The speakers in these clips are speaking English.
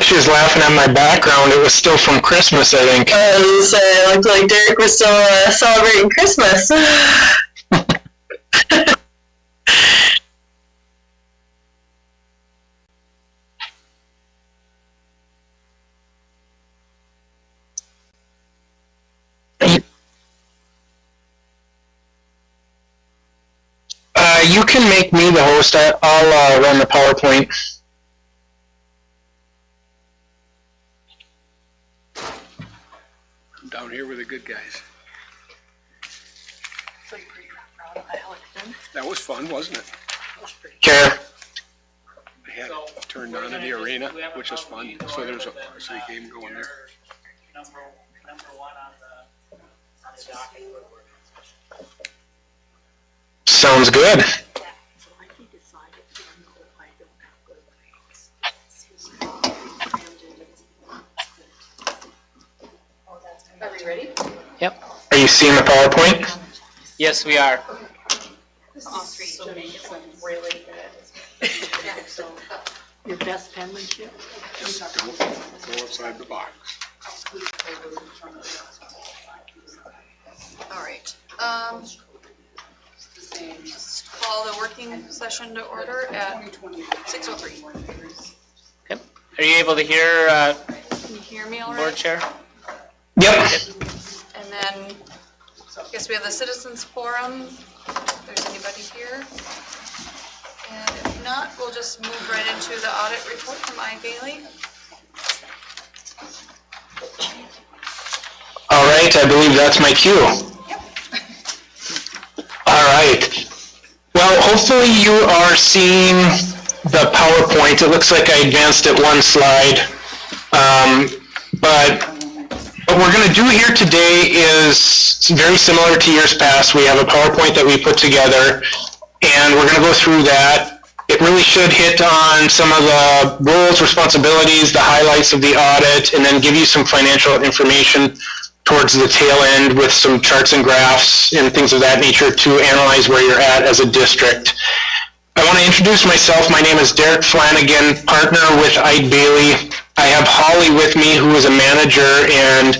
she was laughing at my background. It was still from Christmas, I think. It looked like Derek was still celebrating Christmas. You can make me the host. I'll run the PowerPoint. I'm down here with the good guys. So you're pretty proud of Alex then? That was fun, wasn't it? Okay. They had it turned on in the arena, which was fun. So there's a varsity game going there. Number one on the docket. Sounds good. Are we ready? Yep. Are you seeing the PowerPoint? Yes, we are. So make it look really good. So your best penmanship? Go outside the box. All right. Just call the working session to order at 6:03. Yep. Are you able to hear Can you hear me all board right? chair? Yep. And then, I guess we have the citizens forum, if there's anybody here. And if not, we'll just move right into the audit report from I. Bailey. All right, I believe that's my cue. Yep. All right. Well, hopefully you are seeing the PowerPoint. It looks like I advanced it one slide. But what we're going to do here today is very similar to years past. We have a PowerPoint that we put together, and we're going to go through that. It really should hit on some of the roles, responsibilities, the highlights of the audit, and then give you some financial information towards the tail end with some charts and graphs and things of that nature to analyze where you're at as a district. I want to introduce myself. My name is Derek Flanagan, partner with Ide Bailey. I have Holly with me, who is a manager and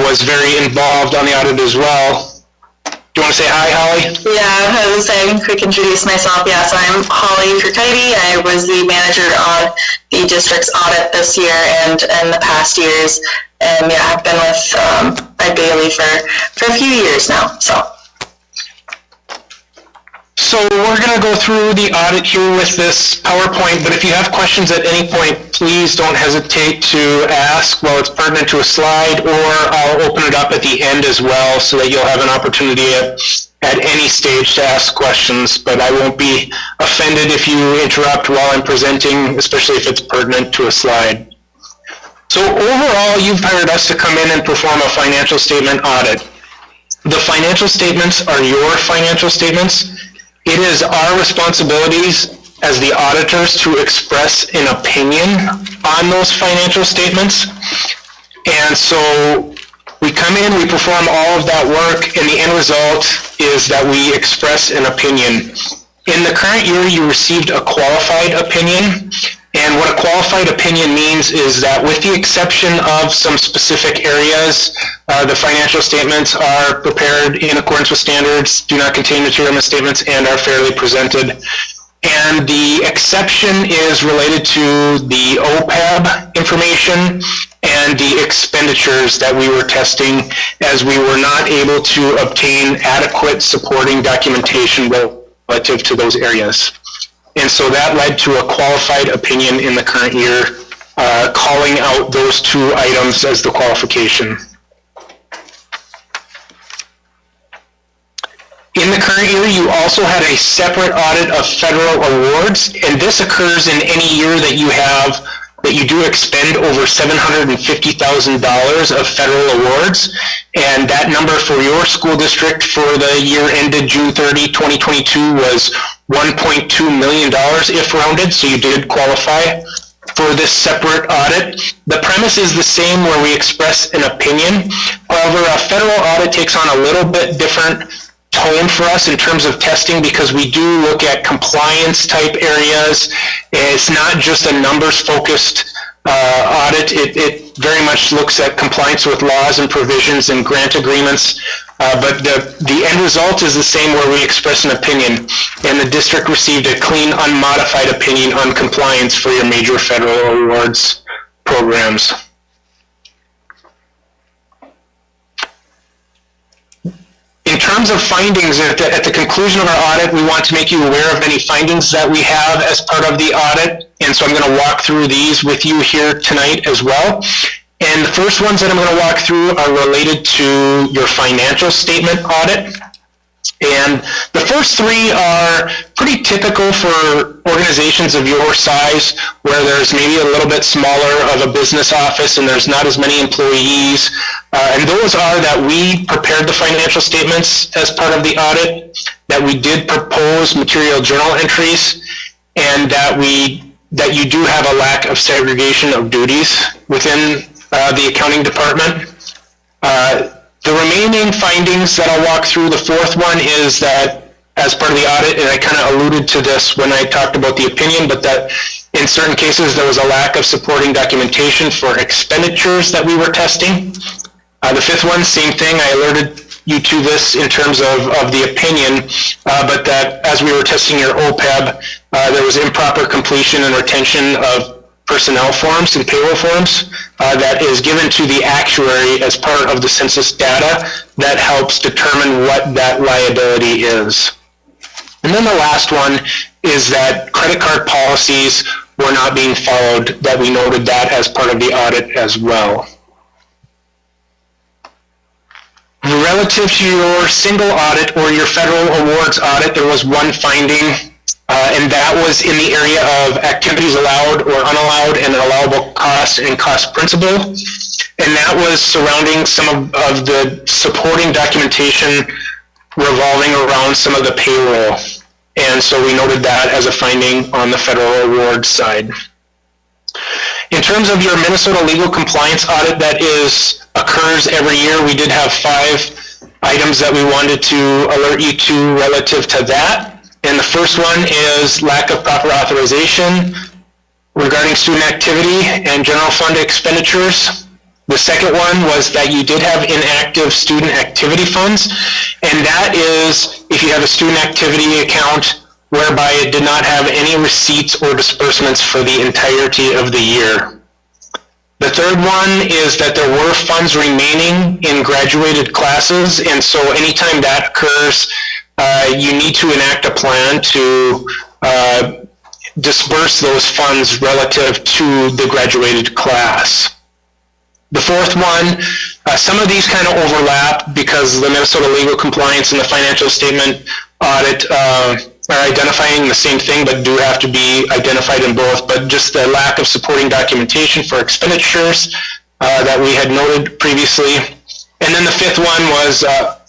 was very involved on the audit as well. Do you want to say hi, Holly? Yeah, I was saying, quick introduce myself. Yes, I'm Holly Kirkite. I was the manager on the district's audit this year and in the past years. And yeah, I've been with Ide Bailey for a few years now. So we're going to go through the audit here with this PowerPoint, but if you have questions at any point, please don't hesitate to ask while it's pertinent to a slide, or I'll open it up at the end as well so that you'll have an opportunity at any stage to ask questions, but I won't be offended if you interrupt while I'm presenting, especially if it's pertinent to a slide. So overall, you've hired us to come in and perform a financial statement audit. The financial statements are your financial statements. It is our responsibilities as the auditors to express an opinion on those financial statements. And so we come in, we perform all of that work, and the end result is that we express an opinion. In the current year, you received a qualified opinion. And what a qualified opinion means is that with the exception of some specific areas, the financial statements are prepared in accordance with standards, do not contain material misstatements, and are fairly presented. And the exception is related to the OPEB information and the expenditures that we were testing, as we were not able to obtain adequate supporting documentation relative to those areas. And so that led to a qualified opinion in the current year, calling out those two items as the qualification. In the current year, you also had a separate audit of federal awards, and this occurs in any year that you do expend over $750,000 of federal awards, and that number for your school district for the year ended June 30, 2022 was $1.2 million if rounded, so you did qualify for this separate audit. The premise is the same, where we express an opinion. However, a federal audit takes on a little bit different tone for us in terms of testing, because we do look at compliance type areas. It's not just a numbers focused audit. It very much looks at compliance with laws and provisions and grant agreements, but the end result is the same, where we express an opinion, and the district received a clean, unmodified opinion on compliance for your major federal awards programs. In terms of findings, at the conclusion of our audit, we want to make you aware of any findings that we have as part of the audit, and so I'm going to walk through these with you here tonight as well. And the first ones that I'm going to walk through are related to your financial statement audit. And the first three are pretty typical for organizations of your size, where there's maybe a little bit smaller of a business office and there's not as many employees. And those are that we prepared the financial statements as part of the audit, that we did propose material journal entries, and that you do have a lack of segregation of duties within the accounting department. The remaining findings that I'll walk through, the fourth one is that as part of the audit, and I kind of alluded to this when I talked about the opinion, but that in certain cases there was a lack of supporting documentation for expenditures that we were testing. The fifth one, same thing, I alerted you to this in terms of the opinion, but that as we were testing your OPEB, there was improper completion and retention of personnel forms and payroll forms that is given to the actuary as part of the census data that helps determine what that liability is. And then the last one is that credit card policies were not being followed, that we noted that as part of the audit as well. Relative to your single audit or your federal awards audit, there was one finding, and that was in the area of activities allowed or unallowed and allowable cost and cost principal. And that was surrounding some of the supporting documentation revolving around some of the payroll. And so we noted that as a finding on the federal awards side. In terms of your Minnesota legal compliance audit that occurs every year, we did have 5 items that we wanted to alert you to relative to that. And the first one is lack of proper authorization regarding student activity and general fund expenditures. The second one was that you did have inactive student activity funds, and that is if you have a student activity account whereby it did not have any receipts or disbursements for the entirety of the year. The third one is that there were funds remaining in graduated classes, and so anytime that occurs, you need to enact a plan to disperse those funds relative to the graduated class. The fourth one, some of these kind of overlap because the Minnesota legal compliance and the financial statement audit are identifying the same thing, but do have to be identified in both. But just the lack of supporting documentation for expenditures that we had noted previously. And then the fifth one was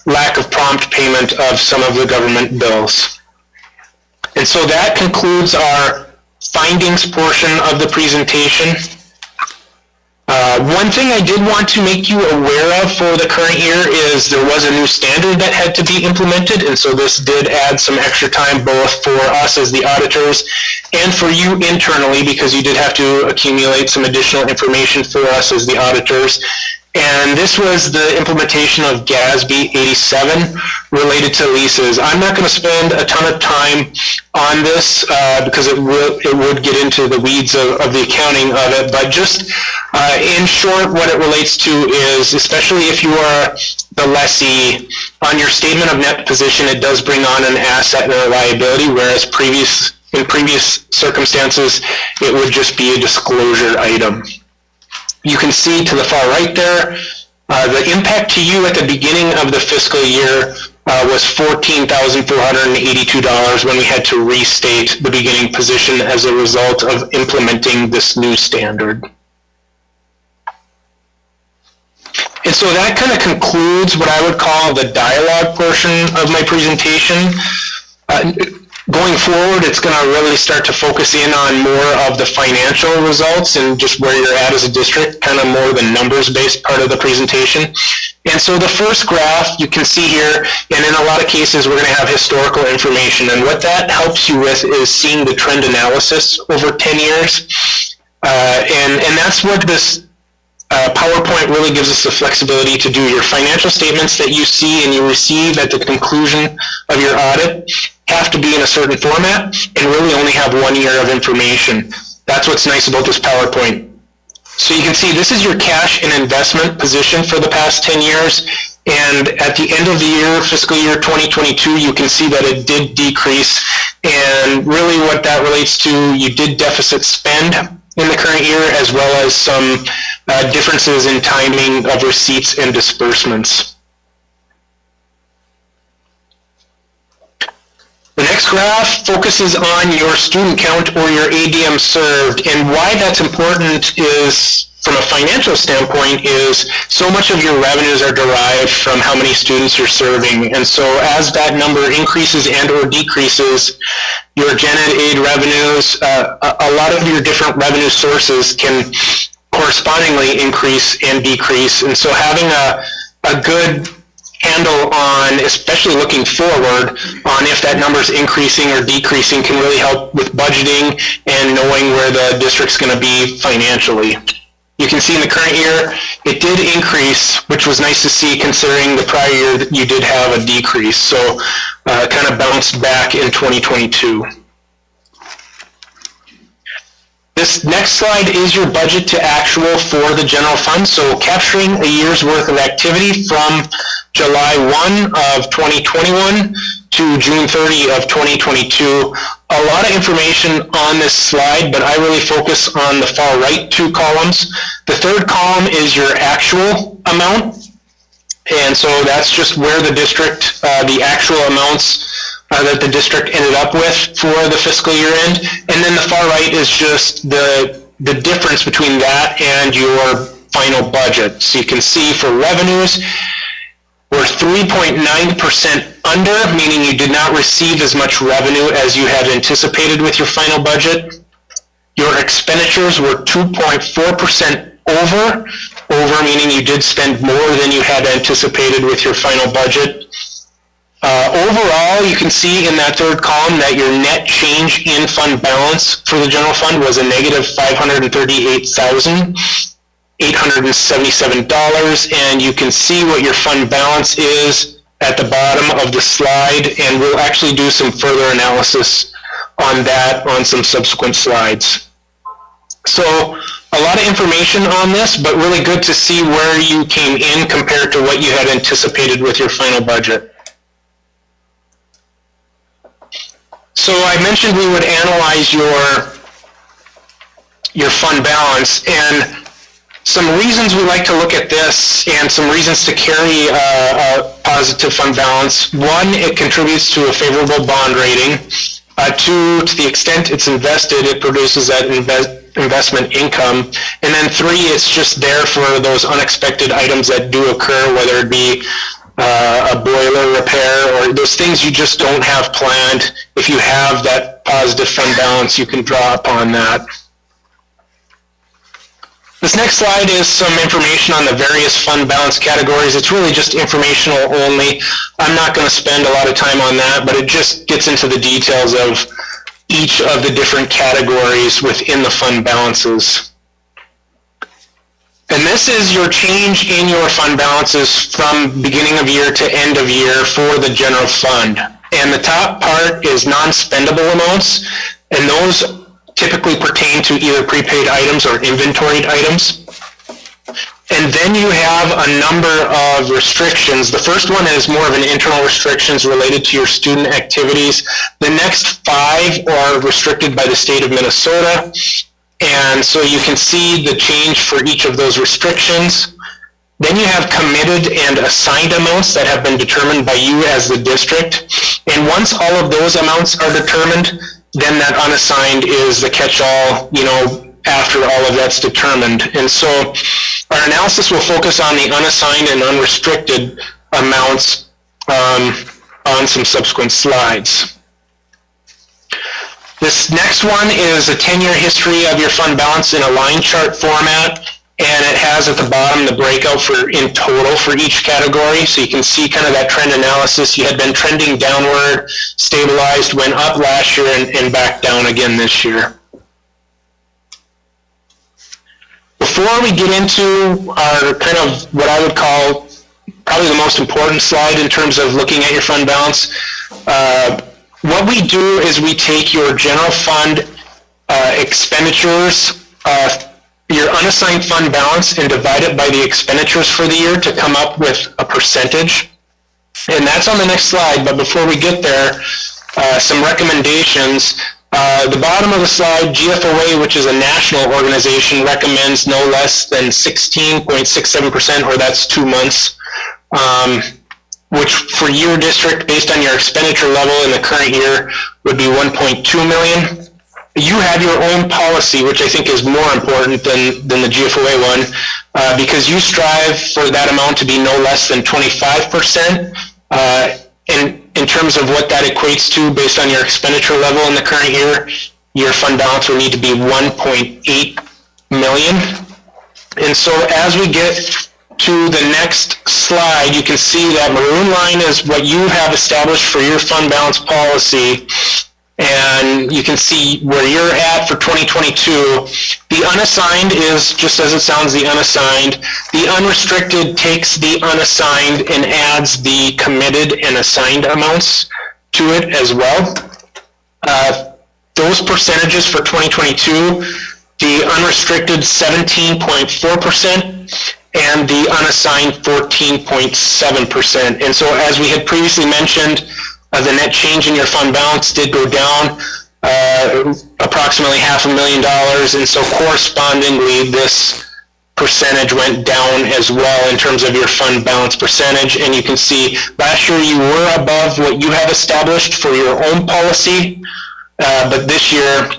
lack of prompt payment of some of the government bills. And so that concludes our findings portion of the presentation. One thing I did want to make you aware of for the current year is there was a new standard that had to be implemented, and so this did add some extra time both for us as the auditors and for you internally, because you did have to accumulate some additional information for us as the auditors. And this was the implementation of GASB 87 related to leases. I'm not going to spend a ton of time on this because it would get into the weeds of the accounting of it, but just in short, what it relates to is, especially if you are the lessee, on your statement of net position, it does bring on an asset and a liability, whereas in previous circumstances, it would just be a disclosure item. You can see to the far right there, the impact to you at the beginning of the fiscal year was $14,482 when we had to restate the beginning position as a result of implementing this new standard. And so that kind of concludes what I would call the dialogue portion of my presentation. Going forward, it's going to really start to focus in on more of the financial results and just where you're at as a district, kind of more the numbers-based part of the presentation. And so the first graph you can see here, and in a lot of cases we're going to have historical information, and what that helps you with is seeing the trend analysis over 10 years. And that's what this PowerPoint really gives us the flexibility to do. Your financial statements that you see and you receive at the conclusion of your audit have to be in a certain format and really only have 1 year of information. That's what's nice about this PowerPoint. So you can see this is your cash and investment position for the past 10 years. And at the end of the year, fiscal year 2022, you can see that it did decrease. And really what that relates to, you did deficit spend in the current year, as well as some differences in timing of receipts and disbursements. The next graph focuses on your student count or your ADM served, and why that's important is, from a financial standpoint, is so much of your revenues are derived from how many students you're serving. And so as that number increases and or decreases, your gen ed aid revenues, a lot of your different revenue sources can correspondingly increase and decrease. And so having a good handle on, especially looking forward, on if that number is increasing or decreasing can really help with budgeting and knowing where the district's going to be financially. You can see in the current year, it did increase, which was nice to see considering the prior year that you did have a decrease. So kind of bounced back in 2022. This next slide is your budget to actual for the general fund. So capturing a year's worth of activity from July 1 of 2021 to June 30 of 2022. A lot of information on this slide, but I really focus on the far right two columns. The third column is your actual amount. And so that's just where the district, the actual amounts that the district ended up with for the fiscal year end. And then the far right is just the difference between that and your final budget. So you can see for revenues, we're 3.9% under, meaning you did not receive as much revenue as you had anticipated with your final budget. Your expenditures were 2.4% over, meaning you did spend more than you had anticipated with your final budget. Overall, you can see in that third column that your net change in fund balance for the general fund was a negative $538,877, and you can see what your fund balance is at the bottom of the slide, and we'll actually do some further analysis on that on some subsequent slides. So a lot of information on this, but really good to see where you came in compared to what you had anticipated with your final budget. So I mentioned we would analyze your fund balance, and some reasons we like to look at this and some reasons to carry a positive fund balance. One, it contributes to a favorable bond rating. Two, to the extent it's invested, it produces that investment income. And then three, it's just there for those unexpected items that do occur, whether it be a boiler repair or those things you just don't have planned. If you have that positive fund balance, you can draw upon that. This next slide is some information on the various fund balance categories. It's really just informational only. I'm not going to spend a lot of time on that, but it just gets into the details of each of the different categories within the fund balances. And this is your change in your fund balances from beginning of year to end of year for the general fund. And the top part is non-spendable amounts, and those typically pertain to either prepaid items or inventoried items. And then you have a number of restrictions. The first one is more of an internal restrictions related to your student activities. The next 5 are restricted by the state of Minnesota. And so you can see the change for each of those restrictions. Then you have committed and assigned amounts that have been determined by you as the district. And once all of those amounts are determined, then that unassigned is the catch-all, after all of that's determined. And so our analysis will focus on the unassigned and unrestricted amounts on some subsequent slides. This next one is a 10-year history of your fund balance in a line chart format, and it has at the bottom the breakout for in total for each category. So you can see kind of that trend analysis. You had been trending downward, stabilized, went up last year, and back down again this year. before we get into our kind of what I would call probably the most important slide in terms of looking at your fund balance, what we do is we take your general fund expenditures, your unassigned fund balance, and divide it by the expenditures for the year to come up with a percentage. And that's on the next slide, but before we get there, some recommendations. The bottom of the slide, GFOA, which is a national organization, recommends no less than 16.67%, or that's 2 months, which for your district, based on your expenditure level in the current year, would be 1.2 million. You have your own policy, which I think is more important than the GFOA one, because you strive for that amount to be no less than 25%. In terms of what that equates to based on your expenditure level in the current year, your fund balance will need to be 1.8 million. And so as we get to the next slide, you can see that maroon line is what you have established for your fund balance policy. And you can see where you're at for 2022. The unassigned is, just as it sounds, the unassigned. The unrestricted takes the unassigned and adds the committed and assigned amounts to it as well. Those percentages for 2022, the unrestricted 17.4%, and the unassigned 14.7%. And so as we had previously mentioned, the net change in your fund balance did go down approximately $500,000, and so correspondingly this percentage went down as well in terms of your fund balance percentage. And you can see last year you were above what you have established for your own policy, but this year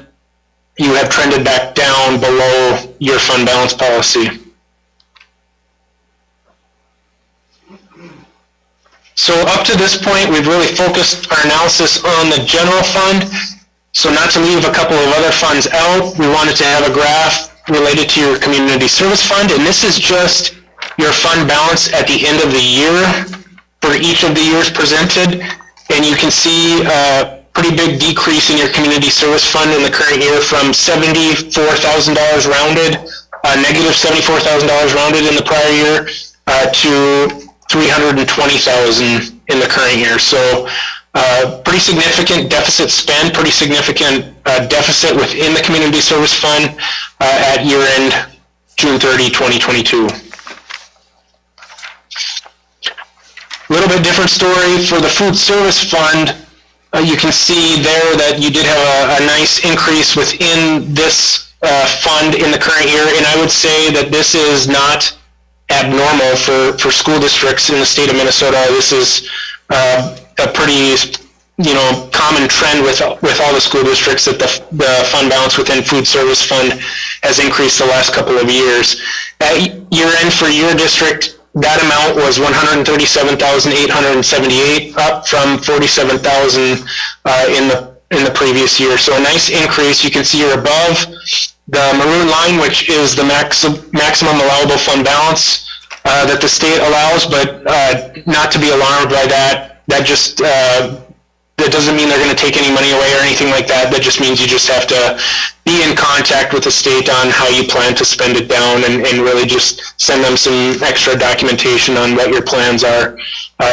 you have trended back down below your fund balance policy. So up to this point, we've really focused our analysis on the general fund. So not to leave a couple of other funds out, we wanted to have a graph related to your community service fund. And this is just your fund balance at the end of the year for each of the years presented. And you can see a pretty big decrease in your community service fund in the current year from $74,000 rounded, negative $74,000 rounded in the prior year, to $320,000 in the current year. So pretty significant deficit spend, pretty significant deficit within the community service fund at year end June 30, 2022. A little bit different story for the food service fund. You can see there that you did have a nice increase within this fund in the current year, and I would say that this is not abnormal for school districts in the state of Minnesota. This is a pretty, common trend with all the school districts, that the fund balance within food service fund has increased the last couple of years. At year end for your district, that amount was $137,878, up from $47,000 in the previous year. So a nice increase. You can see you're above the maroon line, which is the maximum allowable fund balance that the state allows, but not to be alarmed by that. That just that doesn't mean they're going to take any money away or anything like that. That just means you just have to be in contact with the state on how you plan to spend it down, and really just send them some extra documentation on what your plans are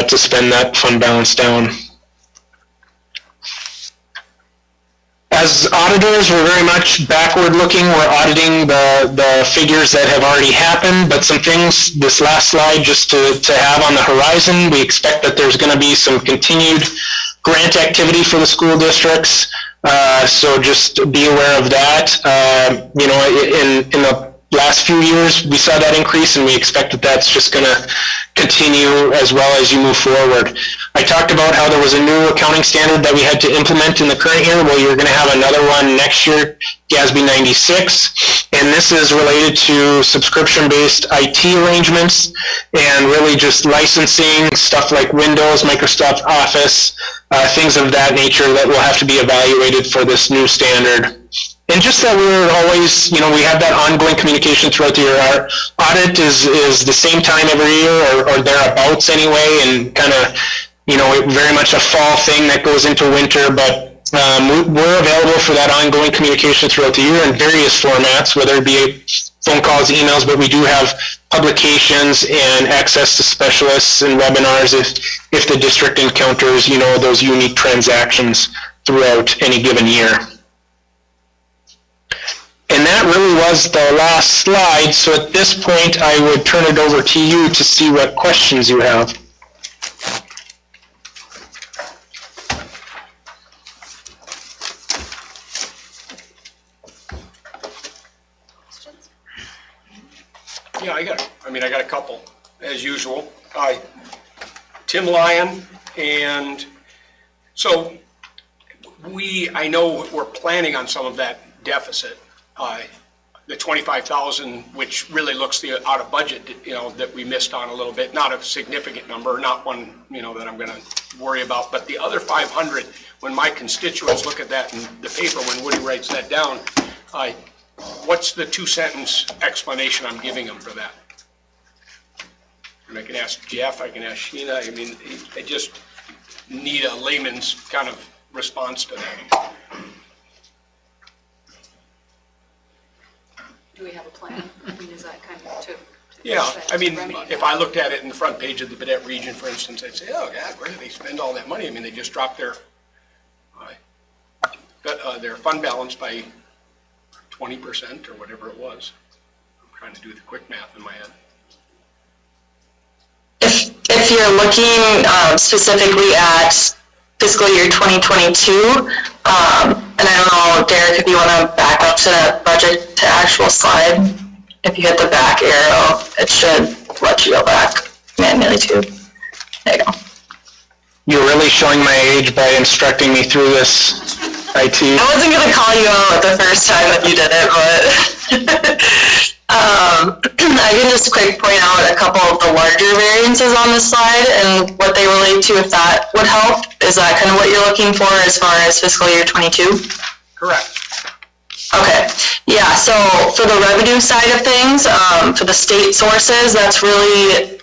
to spend that fund balance down. As auditors, we're very much backward looking. We're auditing the figures that have already happened, but some things, this last slide, just to have on the horizon. We expect that there's going to be some continued grant activity for the school districts, so just be aware of that. In the last few years, we saw that increase, and we expect that that's just going to continue as well as you move forward. I talked about how there was a new accounting standard that we had to implement in the current year. Well, you're going to have another one next year, GASB 96, and this is related to subscription-based IT arrangements and really just licensing, stuff like Windows, Microsoft Office, things of that nature that will have to be evaluated for this new standard. And just that we're always, we have that ongoing communication throughout the year. Our audit is the same time every year, or thereabouts anyway, and kind of, very much a fall thing that goes into winter, but we're available for that ongoing communication throughout the year in various formats, whether it be phone calls, emails, but we do have publications and access to specialists and webinars if the district encounters, those unique transactions throughout any given year. And that really was the last slide, so at this point I would turn it over to you to see what questions you have. Yeah, I got a couple, as usual. Tim Lyon, and so I know we're planning on some of that deficit, the 25,000, which really looks out of budget, that we missed on a little bit, not a significant number, not one, that I'm gonna worry about, but the other 500, when my constituents look at that in the paper, when Woody writes that down, what's the 2-sentence explanation I'm giving them for that? And I can ask Jeff, I can ask Sheena, I just need a layman's kind of response to that. Do we have a plan? Is that kind of to? Yeah, if I looked at it in the front page of the Baudette Region, for instance, I'd say, oh God, where do they spend all that money? They just dropped their fund balance by 20% or whatever it was. I'm trying to do the quick math in my head. If you're looking specifically at fiscal year 2022, and I don't know, Derek, if you want to back up to that budget to actual slide, if you hit the back arrow, it should let you go back manually too. There you go. You're really showing my age by instructing me through this, IT. I wasn't going to call you out the first time that you did it, but I can just quick point out a couple of the larger variances on this slide and what they relate to, if that would help. Is that kind of what you're looking for as far as fiscal year 22? Correct. Okay, yeah, so for the revenue side of things, for the state sources, that's really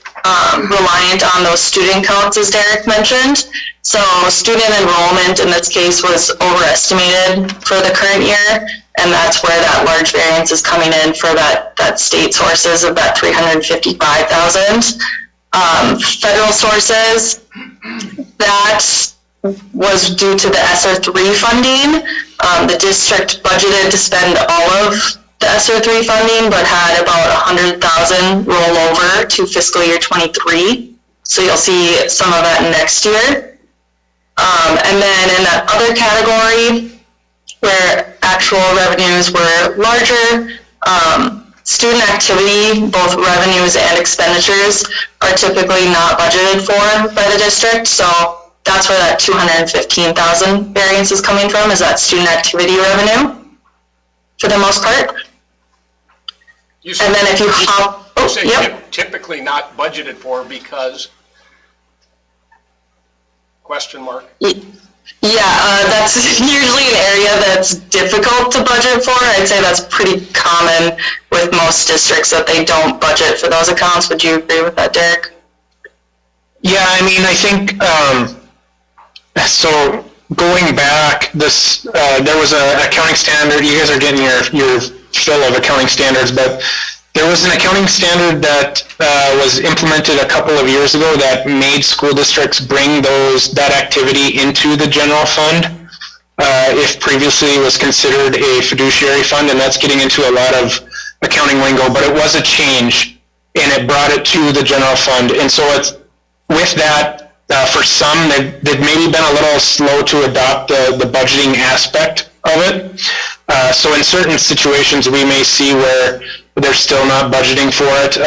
reliant on those student counts, as Derek mentioned. So student enrollment in this case was overestimated for the current year, and that's where that large variance is coming in for that state sources of that 355,000. Federal sources, that was due to the ESSER 3 funding. The district budgeted to spend all of the ESSER 3 funding, but had about 100,000 roll over to fiscal year 23. So you'll see some of that next year. And then in that other category, where actual revenues were larger, student activity, both revenues and expenditures, are typically not budgeted for by the district. So that's where that 215,000 variance is coming from, is that student activity revenue, for the most part. And then if you hop, you say typically not budgeted for because, question mark? Yeah, that's usually an area that's difficult to budget for. I'd say that's pretty common with most districts that they don't budget for those accounts. Would you agree with that, Derek? Yeah, I think, so going back, there was an accounting standard. You guys are getting your fill of accounting standards, but there was an accounting standard that was implemented a couple of years ago that made school districts bring that activity into the general fund if previously it was considered a fiduciary fund, and that's getting into a lot of accounting lingo, but it was a change, and it brought it to the general fund. And so with that, for some, they've maybe been a little slow to adopt the budgeting aspect of it. So in certain situations, we may see where they're still not budgeting for it.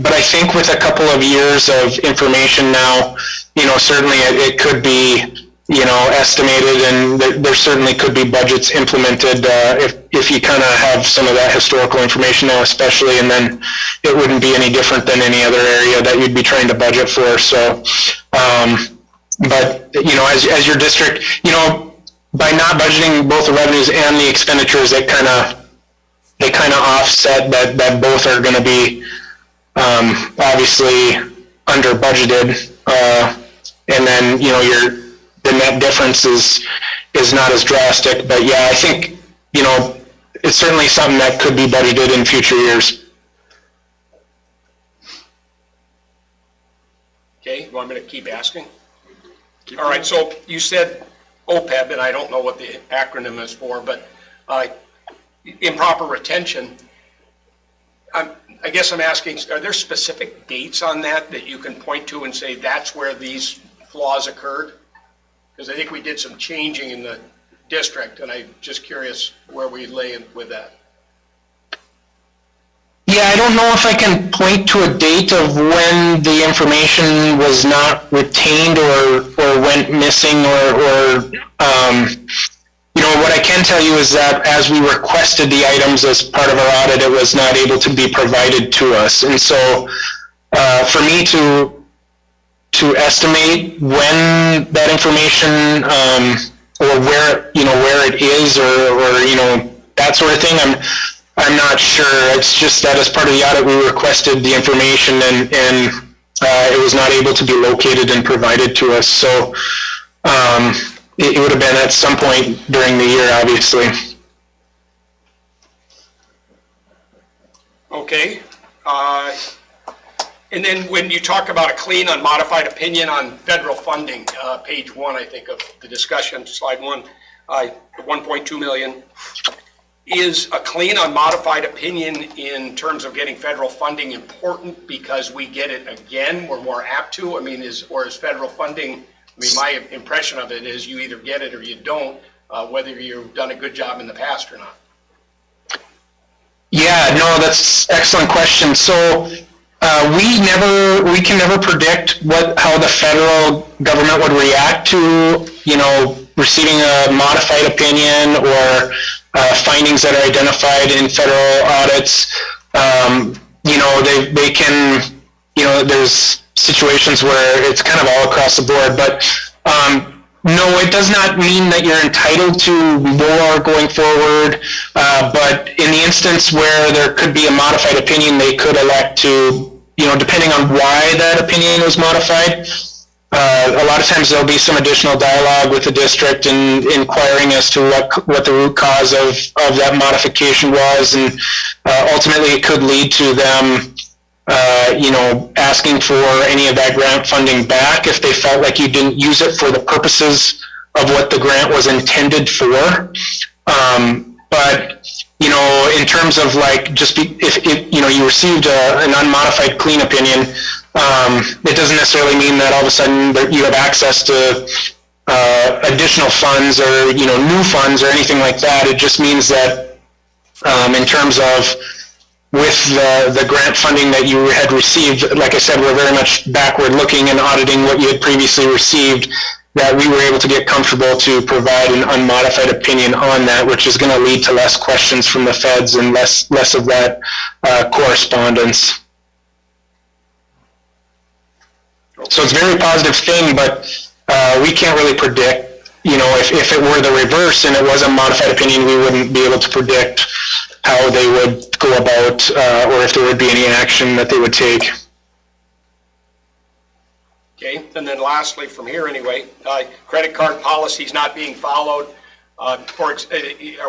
But I think with a couple of years of information now, certainly it could be, estimated, and there certainly could be budgets implemented if you kind of have some of that historical information now, especially, and then it wouldn't be any different than any other area that you'd be trying to budget for. So, but, as your district, by not budgeting both the revenues and the expenditures, they kind of offset that both are going to be obviously under budgeted, and then the net difference is not as drastic. But yeah, I think it's certainly something that could be budgeted in future years. Okay, you want me to keep asking? All right, so you said OPEB, and I don't know what the acronym is for, but improper retention. I guess I'm asking, are there specific dates on that you can point to and say that's where these flaws occurred? Because I think we did some changing in the district, and I'm just curious where we lay with that. Yeah, I don't know if I can point to a date of when the information was not retained or went missing you know, what I can tell you is that as we requested the items as part of our audit, it was not able to be provided to us. And so for me to estimate when that information or where it is or you know, that sort of thing, I'm not sure. It's just that as part of the audit, we requested the information and it was not able to be located and provided to us. So it would have been at some point during the year, obviously. Okay. And then when you talk about a clean, unmodified opinion on federal funding, page 1, I think, of the discussion, slide 1, 1.2 million. Is a clean, unmodified opinion in terms of getting federal funding important because we get it again, we're more apt to? I mean, is federal funding, I mean, my impression of it is you either get it or you don't, whether you've done a good job in the past or not. Yeah, no, that's an excellent question. So we can never predict how the federal government would react to, you know, receiving a modified opinion or findings that are identified in federal audits. You know, they can, you know, there's situations where it's kind of all across the board, but no, it does not mean that you're entitled to more going forward, but in the instance where there could be a modified opinion, they could elect to, you know, depending on why that opinion was modified, a lot of times there'll be some additional dialogue with the district and inquiring as to what the root cause of that modification was, and ultimately it could lead to them you know, asking for any of that grant funding back if they felt like you didn't use it for the purposes of what the grant was intended for. But, you know, in terms of like if you know, you received an unmodified clean opinion, it doesn't necessarily mean that all of a sudden you have access to additional funds or, you know, new funds or anything like that. It just means that in terms of with the grant funding that you had received, like I said, we're very much backward looking and auditing what you had previously received, that we were able to get comfortable to provide an unmodified opinion on that, which is going to lead to less questions from the feds and less of that correspondence. So it's a very positive thing, but we can't really predict, you know, if it were the reverse and it was a modified opinion, we wouldn't be able to predict how they would go about or if there would be any action that they would take. Okay, and then lastly, from here anyway, credit card policies not being followed. Are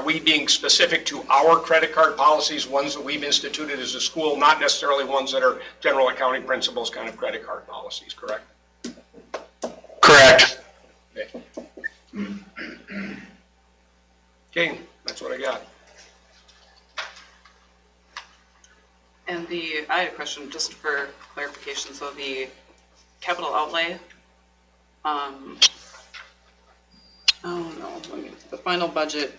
we being specific to our credit card policies, ones that we've instituted as a school, not necessarily ones that are general accounting principles kind of credit card policies, correct? Correct. Okay. Okay, that's what I got. And I had a question just for clarification. So the capital outlay, oh no, the final budget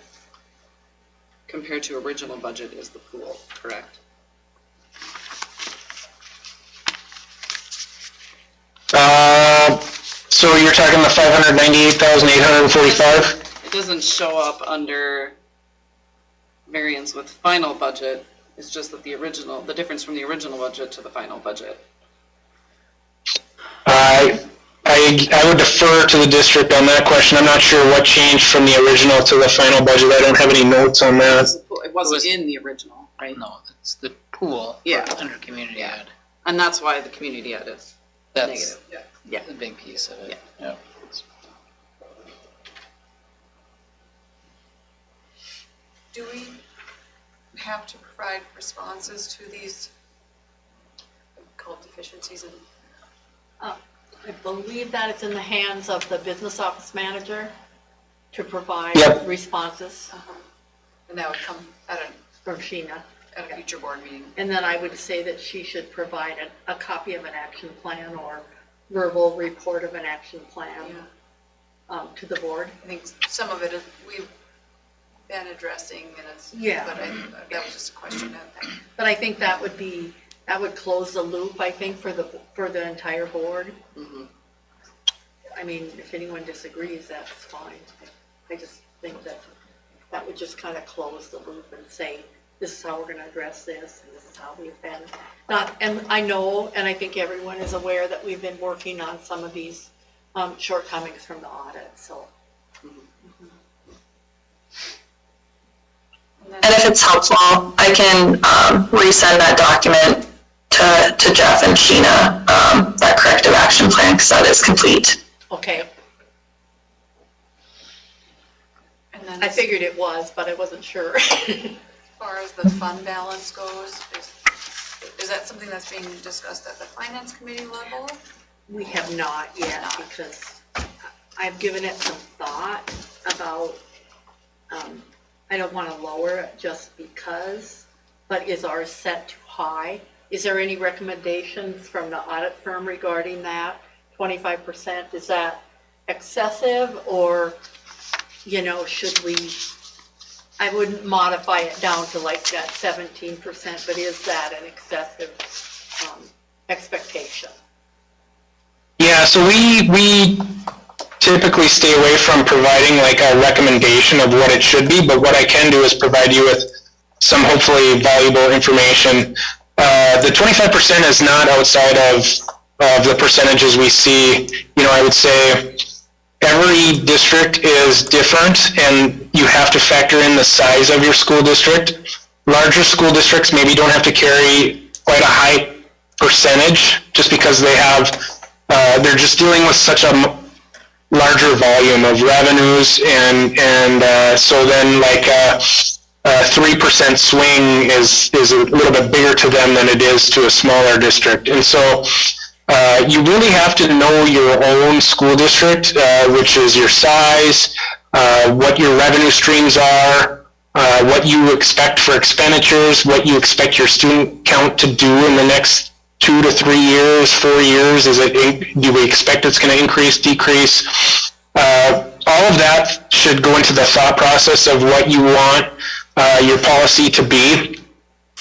compared to original budget is the pool, correct? So you're talking the 598,845? It doesn't show up under variance with final budget. It's just that the difference from the original budget to the final budget. I would defer to the district on that question. I'm not sure what changed from the original to the final budget. I don't have any notes on that. It wasn't in the original, right? No, it's the pool. Yeah. Under community ed. And that's why the community ed is That's negative. Yeah. the big piece of it. Yeah. Do we have to provide responses to these? Called deficiencies and, I believe that it's in the hands of the business office manager to provide Yep. responses And that would come at from Sheena. a future board meeting. And then I would say that she should provide a copy of an action plan or verbal report of an action plan to the board. I think some of it is, we've been addressing, and it's, Yeah. but that was just a question of that. But I think that would close the loop, I think, for the entire board. Mhm. I mean, if anyone disagrees, that's fine. I just think that would just kind of close the loop and say, this is how we're going to address this, and this is how we've been. And I know, and I think everyone is aware that we've been working on some of these shortcomings from the audit, so. And if it's helpful, I can resend that document to Jeff and Sheena, that corrective action plan, because that is complete. Okay, And then I as figured it was, but I wasn't sure. far as the fund balance goes, is that something that's being discussed at the finance committee level? We have not yet, because I've given it some thought about, I don't want to lower it just because, but is ours set too high? Is there any recommendations from the audit firm regarding that? 25%, is that excessive, or, should we, I wouldn't modify it down to like that 17%, but is that an excessive expectation? Yeah, so we typically stay away from providing like a recommendation of what it should be, but what I can do is provide you with some hopefully valuable information. The 25% is not outside of the percentages we see. I would say every district is different, and you have to factor in the size of your school district. Larger school districts maybe don't have to carry quite a high percentage just because they have, they're just dealing with such a larger volume of revenues, and so then like a 3% swing is a little bit bigger to them than it is to a smaller district. And so you really have to know your own school district, which is your size, what your revenue streams are, what you expect for expenditures, what you expect your student count to do in the next 2 to 3 years, 4 years. Do we expect it's going to increase, decrease? All of that should go into the thought process of what you want your policy to be.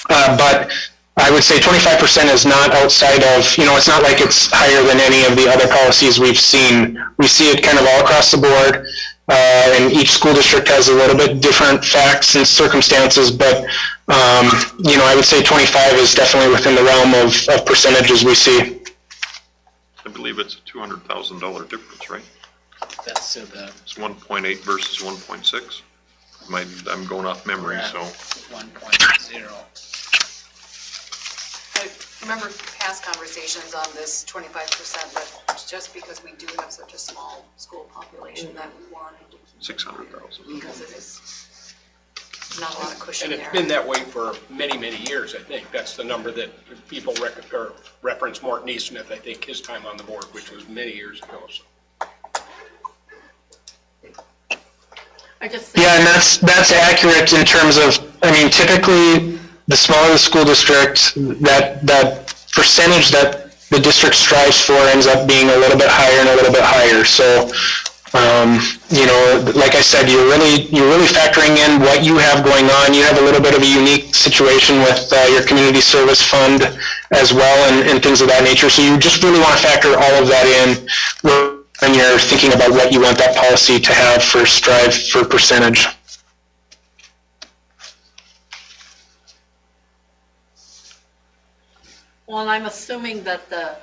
But I would say 25% is not outside of, it's not like it's higher than any of the other policies we've seen. We see it kind of all across the board, and each school district has a little bit different facts and circumstances, but, I would say 25 is definitely within the realm of percentages we see. I believe it's a $200,000 difference, right? That's so the, It's 1.8 versus 1.6. I'm going off memory, we're at so. 1.0. I remember past conversations on this 25%, but just because we do have such a small school population that we wanted to keep 600,000. because it is not a lot of cushion And there. it's been that way for many, many years, I think. That's the number that people reference Morton Easton, I think, his time on the board, which was many years ago. So. I just think, Yeah, and that's accurate in terms of, typically the smaller the school district, that percentage that the district strives for ends up being a little bit higher and a little bit higher. So, like I said, you're really factoring in what you have going on. You have a little bit of a unique situation with your community service fund as well, and things of that nature. So you just really want to factor all of that in when you're thinking about what you want that policy to have for strive for percentage. well, I'm assuming that the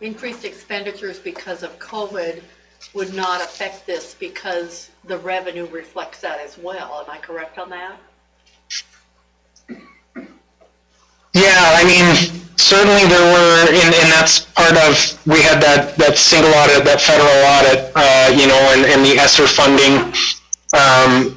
increased expenditures because of COVID would not affect this because the revenue reflects that as well. Am I correct on that? Yeah, certainly there were, and that's part of, we had that single audit, that federal audit, and the ESSER funding.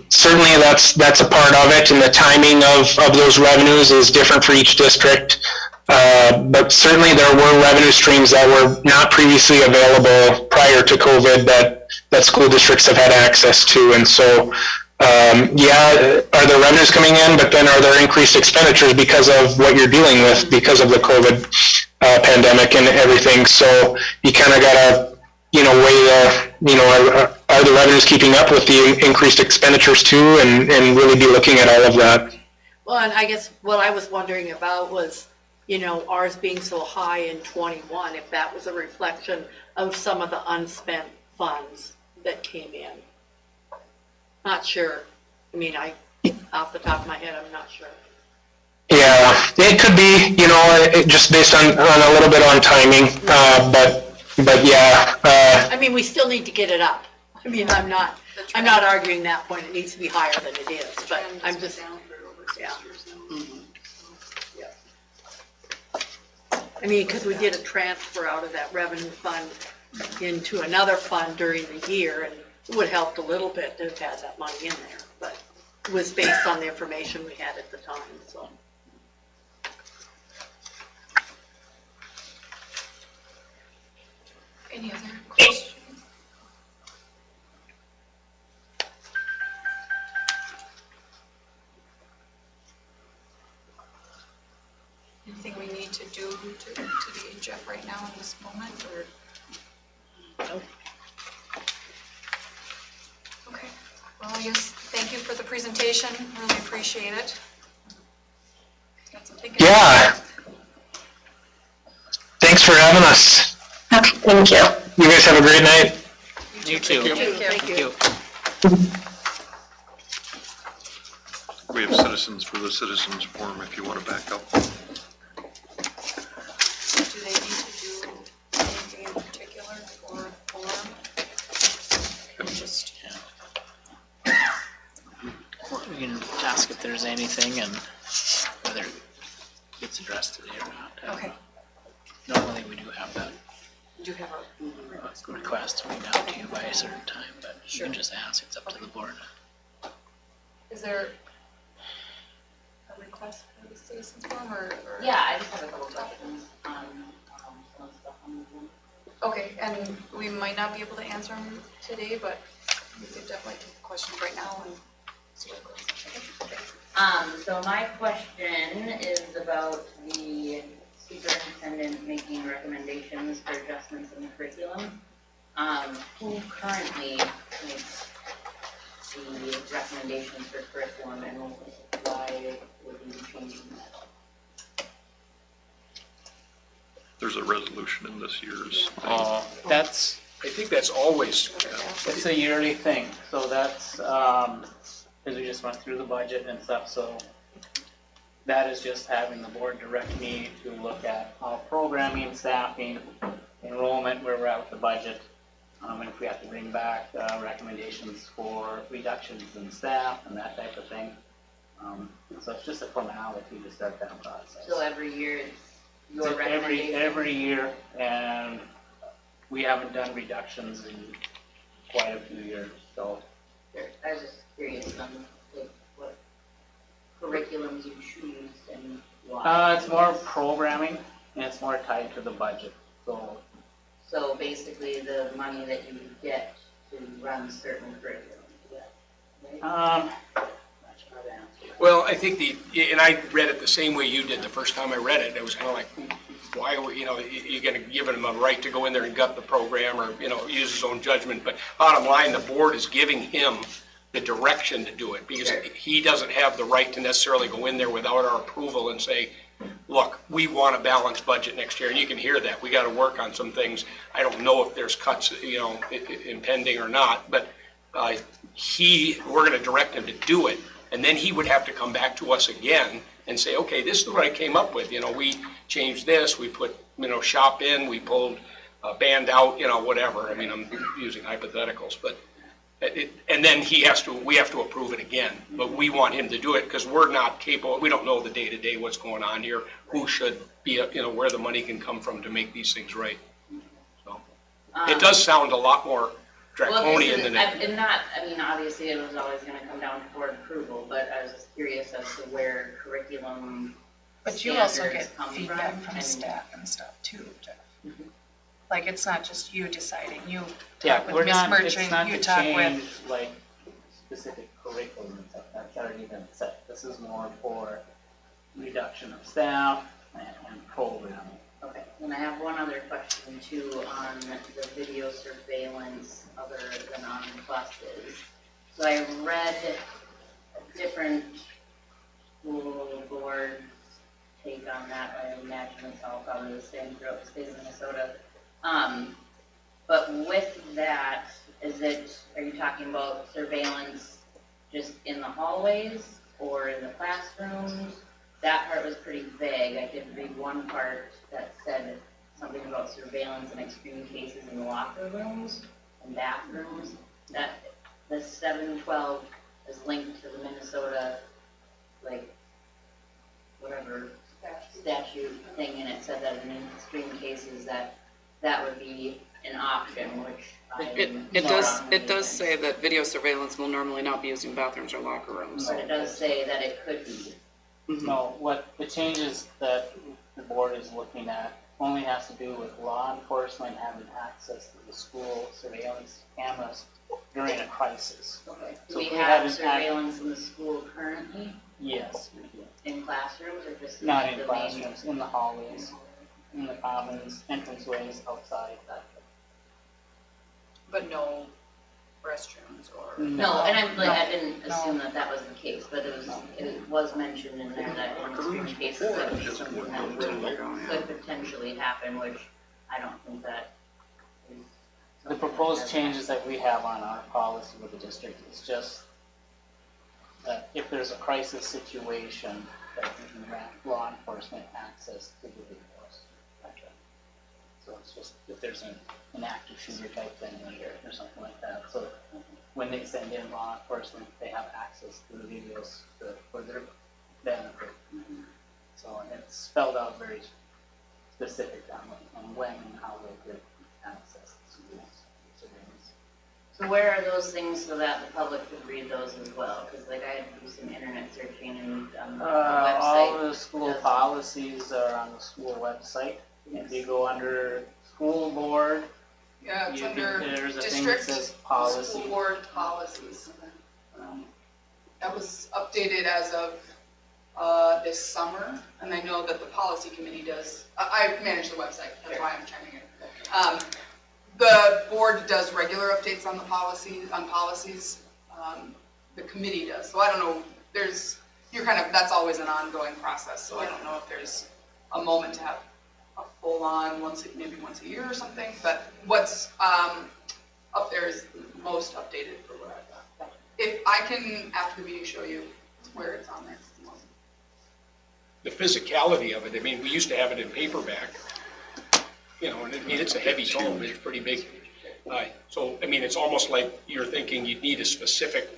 Certainly that's a part of it, and the timing of those revenues is different for each district. But certainly there were revenue streams that were not previously available prior to COVID that school districts have had access to. And so, yeah, are there revenues coming in, but then are there increased expenditures because of what you're dealing with because of the COVID pandemic and everything? So you kind of got to, weigh are the revenues keeping up with the increased expenditures too, and really be looking at all of that. Well, and I guess what I was wondering about was, ours being so high in 21, if that was a reflection of some of the unspent funds that came in. Not sure. I mean, off the top of my head, I'm not sure. Yeah, it could be, just based on a little bit on timing, but yeah. I mean, we still need to get it up. I mean, I'm not arguing that point. It needs to be higher than it is, but I'm just, yeah. I mean, because we did a transfer out of that revenue fund into another fund during the year, and it would help a little bit to have that money in there, but it was based on the information we had at the time, so. Any other questions? Anything we need to do to the Jeff right now in this moment, or? Nope. Okay, well, yes, thank you for the presentation, really appreciate it. Got some thinking. Yeah. Thanks for having us. Okay, thank you. You guys have a great night. You too. Thank you. We have citizens for the citizens forum if you want to back up. Do they need to do anything in particular for forum? Just, We can ask if there's anything and whether it gets addressed today or not. okay, Normally we do have that do you have a request to be down to you by a certain time, but you Sure. can just ask, it's up to the board. Is there a request for the citizens forum or? Yeah, I just have a couple questions on some stuff on the Zoom. Okay, and we might not be able to answer them today, but we could definitely take the questions right now and see what goes. So my question is about the superintendent making recommendations for adjustments in the curriculum. Who currently makes the recommendations for curriculum, and why would we be changing that? There's a resolution in this year's. That's, I think that's always, it's a yearly thing, so that's, because we just went through the budget and stuff, so that is just having the board direct me to look at all programming, staffing, enrollment, where we're at with the budget, and if we have to bring back recommendations for reductions in staff and that type of thing. So it's just a formality to start that process. So every year it's your It's recommendation? every year, and we haven't done reductions in quite a few years, so. I was just curious on like, what curriculums you choose and why. It's more programming, and it's more tied to the budget, so. So basically the money that you get to run certain curriculums, is that right? Not sure how to answer that. well, I think and I read it the same way you did the first time I read it. It was kind of like, why, you're going to give him a right to go in there and gut the program or, use his own judgment. But bottom line, the board is giving him the direction to do it because he doesn't have the right to necessarily go in there without our approval and say, look, we want a balanced budget next year. And you can hear that. We got to work on some things. I don't know if there's cuts, impending or not, but we're going to direct him to do it. And then he would have to come back to us again and say, okay, this is what I came up with. We changed this, we put, shop in, we pulled band out, whatever. I mean, I'm using hypotheticals, but and then we have to approve it again. But we want him to do it because we're not capable, we don't know the day-to-day what's going on here, who should be, where the money can come from to make these things right. So it does sound a lot more draconian than it. And not, I mean, obviously it was always gonna come down to board approval, but I was just curious as to where curriculum But you also standards get come feedback from and- staff and stuff too, Jeff. Like, it's not just you deciding, you Yeah, talk we're with Miss not, it's Merchant, not you to talk change with, like specific curriculum and stuff, that's already been set. This is more for reduction of staff and programming. Okay, and I have one other question too on the video surveillance other than on buses. So I read different school boards take on that. I imagine it's all probably the same throughout the state of Minnesota. But with that, are you talking about surveillance just in the hallways or in the classrooms? That part was pretty vague. I did read one part that said something about surveillance in extreme cases in locker rooms and bathrooms. That the 712 is linked to the Minnesota, like, whatever statute thing, and it said that in extreme cases that would be an option, which It does say that video surveillance will normally not be used in bathrooms or locker rooms. But it does say that it could be. No, what the changes that the board is looking at only has to do with law enforcement having access to the school surveillance cameras during a crisis. Okay. So Do we if we have had an surveillance in the school currently, Yes, we do. in classrooms, or just? Not in the main- classrooms, in the hallways, in the commons, entranceways, outside, that. but no restrooms or. No, and I'm like, I didn't No. assume that was the case, but it was mentioned in there that in extreme cases that would be something that could potentially happen, which I don't think that is. The proposed changes that we have on our policy with the district is just that if there's a crisis situation, that we can grant law enforcement access to the videos. So it's just, if there's an active shooter type thing or something like that. So when they send in law enforcement, they have access to the videos for their benefit. So it's spelled out very specific on when and how they could access the surveillance. So where are those things so that the public could read those as well? Because like I had to do some internet searching and the All website. the school doesn't- policies are on the school website. If you go under school board, Yeah, it's you under there's a thing that district, says policy. school board policies. That was updated as of this summer, and I know that the policy committee does, I manage the website, that's why I'm chiming in. The board does regular updates on the policies, the committee does, so I don't know, that's always an ongoing process, so I don't know if there's a moment to have a full-on, maybe once a year or something, but what's up there is most updated for what I've got. If I can, after the meeting, show you where it's on there. The physicality of it, I mean, we used to have it in paperback, and I mean, it's a heavy tome, but it's pretty big. So, I mean, it's almost like you're thinking you'd need a specific,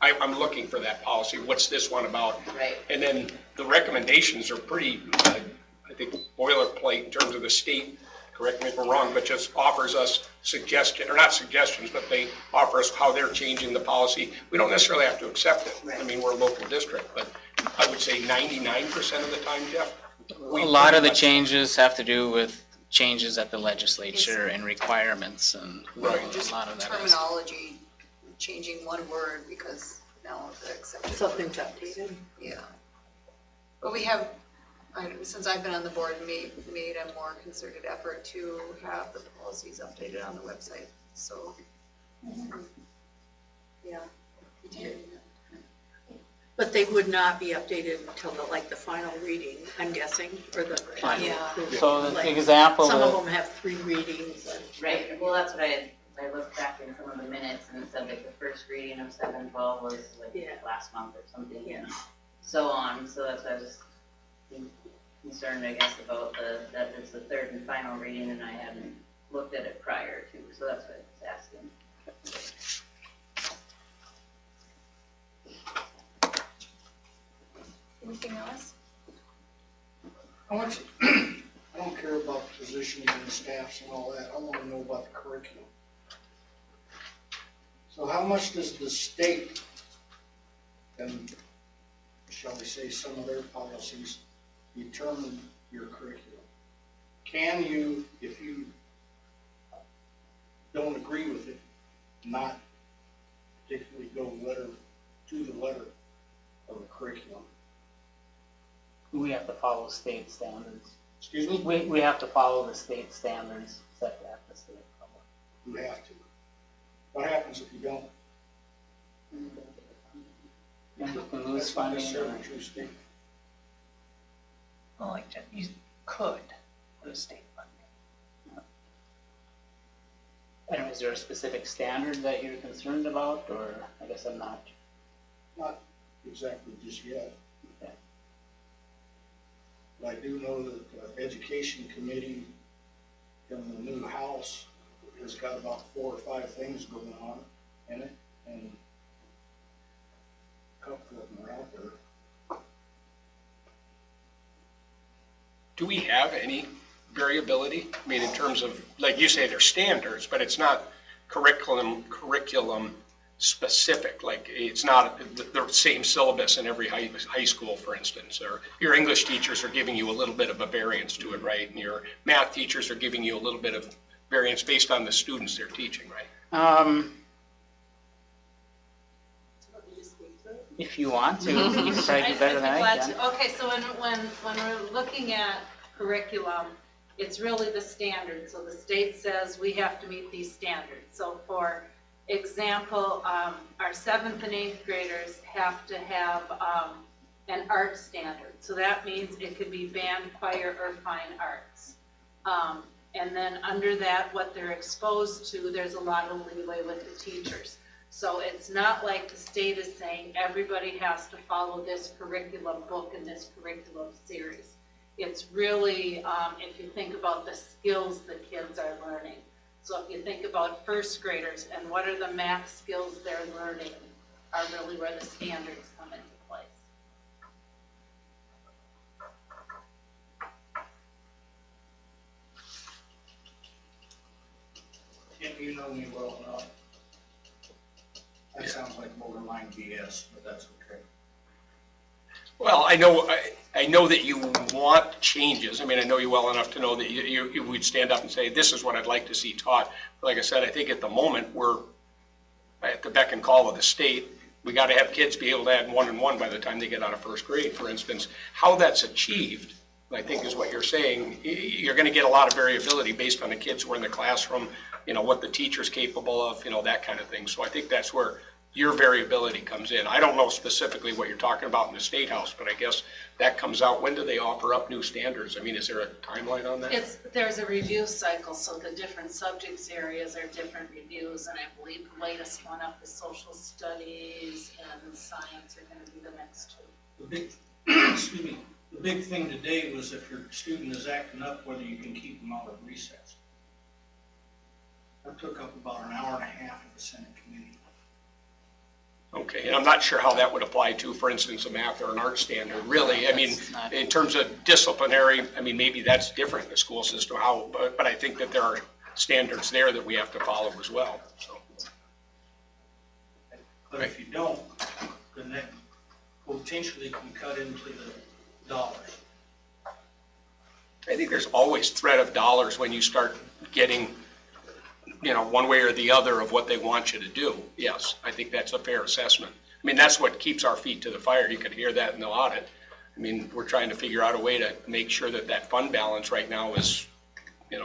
I'm looking for that policy, what's this one about? Right. And then the recommendations are pretty, I think, boilerplate in terms of the state, correct me if I'm wrong, but just offers us not suggestions, but they offer us how they're changing the policy. We don't necessarily have to accept it. I mean, we're a local district, but I would say 99% of the time, Jeff. A lot of the changes have to do with changes at the legislature and requirements and a lot of that is. Terminology, changing one word because now the accepted. Something's updated. Yeah. But we have, since I've been on the board, made a more concerted effort to have the policies updated on the website, so. Yeah. But they would not be updated until the final reading, I'm guessing, or the final Yeah. approval. So the Like, example some of that- them have 3 readings. And, Right, well, that's what I looked back in some of the minutes and it said like the first reading of 712 was like last month or something. Yeah. And so on, so that's why I was concerned, I guess, about that it's the third and final reading and I hadn't looked at it prior to, so that's what I was asking. Anything else? How much, I don't care about positioning and staffs and all that, I wanna know about the curriculum. So how much does the state, and shall we say some of their policies, determine your curriculum? Can you, if you don't agree with it, not particularly go to the letter of the curriculum? We have to follow state standards. Excuse me? We have to follow the state standards set at the state level. You have to. What happens if you don't? And we can lose That's not funding. necessarily true statement. Well, like, you could put a state funding. And is there a specific standard that you're concerned about, or I guess I'm not? Not exactly just yet. Okay. But I do know that the education committee in the new house has got about 4 or 5 things going on in it, and a couple of them are out there. Do we have any variability? I mean, in terms of, like you say, they're standards, but it's not curriculum specific. Like, it's not the same syllabus in every high school, for instance. Or your English teachers are giving you a little bit of a variance to it, right? And your math teachers are giving you a little bit of variance based on the students they're teaching, right? If you want to, you can probably do better than I can. Okay, so when we're looking at curriculum, it's really the standards. So the state says we have to meet these standards. So for example, our 7th and 8th graders have to have an art standard. So that means it could be band, choir, or fine arts. And then under that, what they're exposed to, there's a lot of leeway with the teachers. So it's not like the state is saying everybody has to follow this curriculum book and this curriculum series. It's really, if you think about the skills the kids are learning. So if you think about first graders and what are the math skills they're learning are really where the standards come into place. Tim, you know me well enough. That sounds like borderline BS, but that's okay. Well, I know that you want changes. I mean, I know you well enough to know that you would stand up and say, this is what I'd like to see taught. But like I said, I think at the moment, we're at the beck and call of the state. We got to have kids be able to add 1 and 1 by the time they get out of first grade, for instance. How that's achieved, I think, is what you're saying. You're going to get a lot of variability based on the kids who are in the classroom, what the teacher's capable of, that kind of thing. So I think that's where your variability comes in. I don't know specifically what you're talking about in the State House, but I guess that comes out. When do they offer up new standards? I mean, is there a timeline on that? There's a review cycle, so the different subjects areas are different reviews, and I believe the latest one up is social studies and science are going to be the next 2. The big thing today was if your student is acting up, whether you can keep them out of recess. That took up about an hour and a half of the Senate committee. Okay, and I'm not sure how that would apply to, for instance, a math or an art standard, really. I mean, in terms of disciplinary, I mean, maybe that's different in the school system, but I think that there are standards there that we have to follow as well, so. But if you don't, then that potentially can cut into the dollars. I think there's always threat of dollars when you start getting, one way or the other of what they want you to do. Yes, I think that's a fair assessment. I mean, that's what keeps our feet to the fire. You could hear that in the audit. I mean, we're trying to figure out a way to make sure that that fund balance right now is,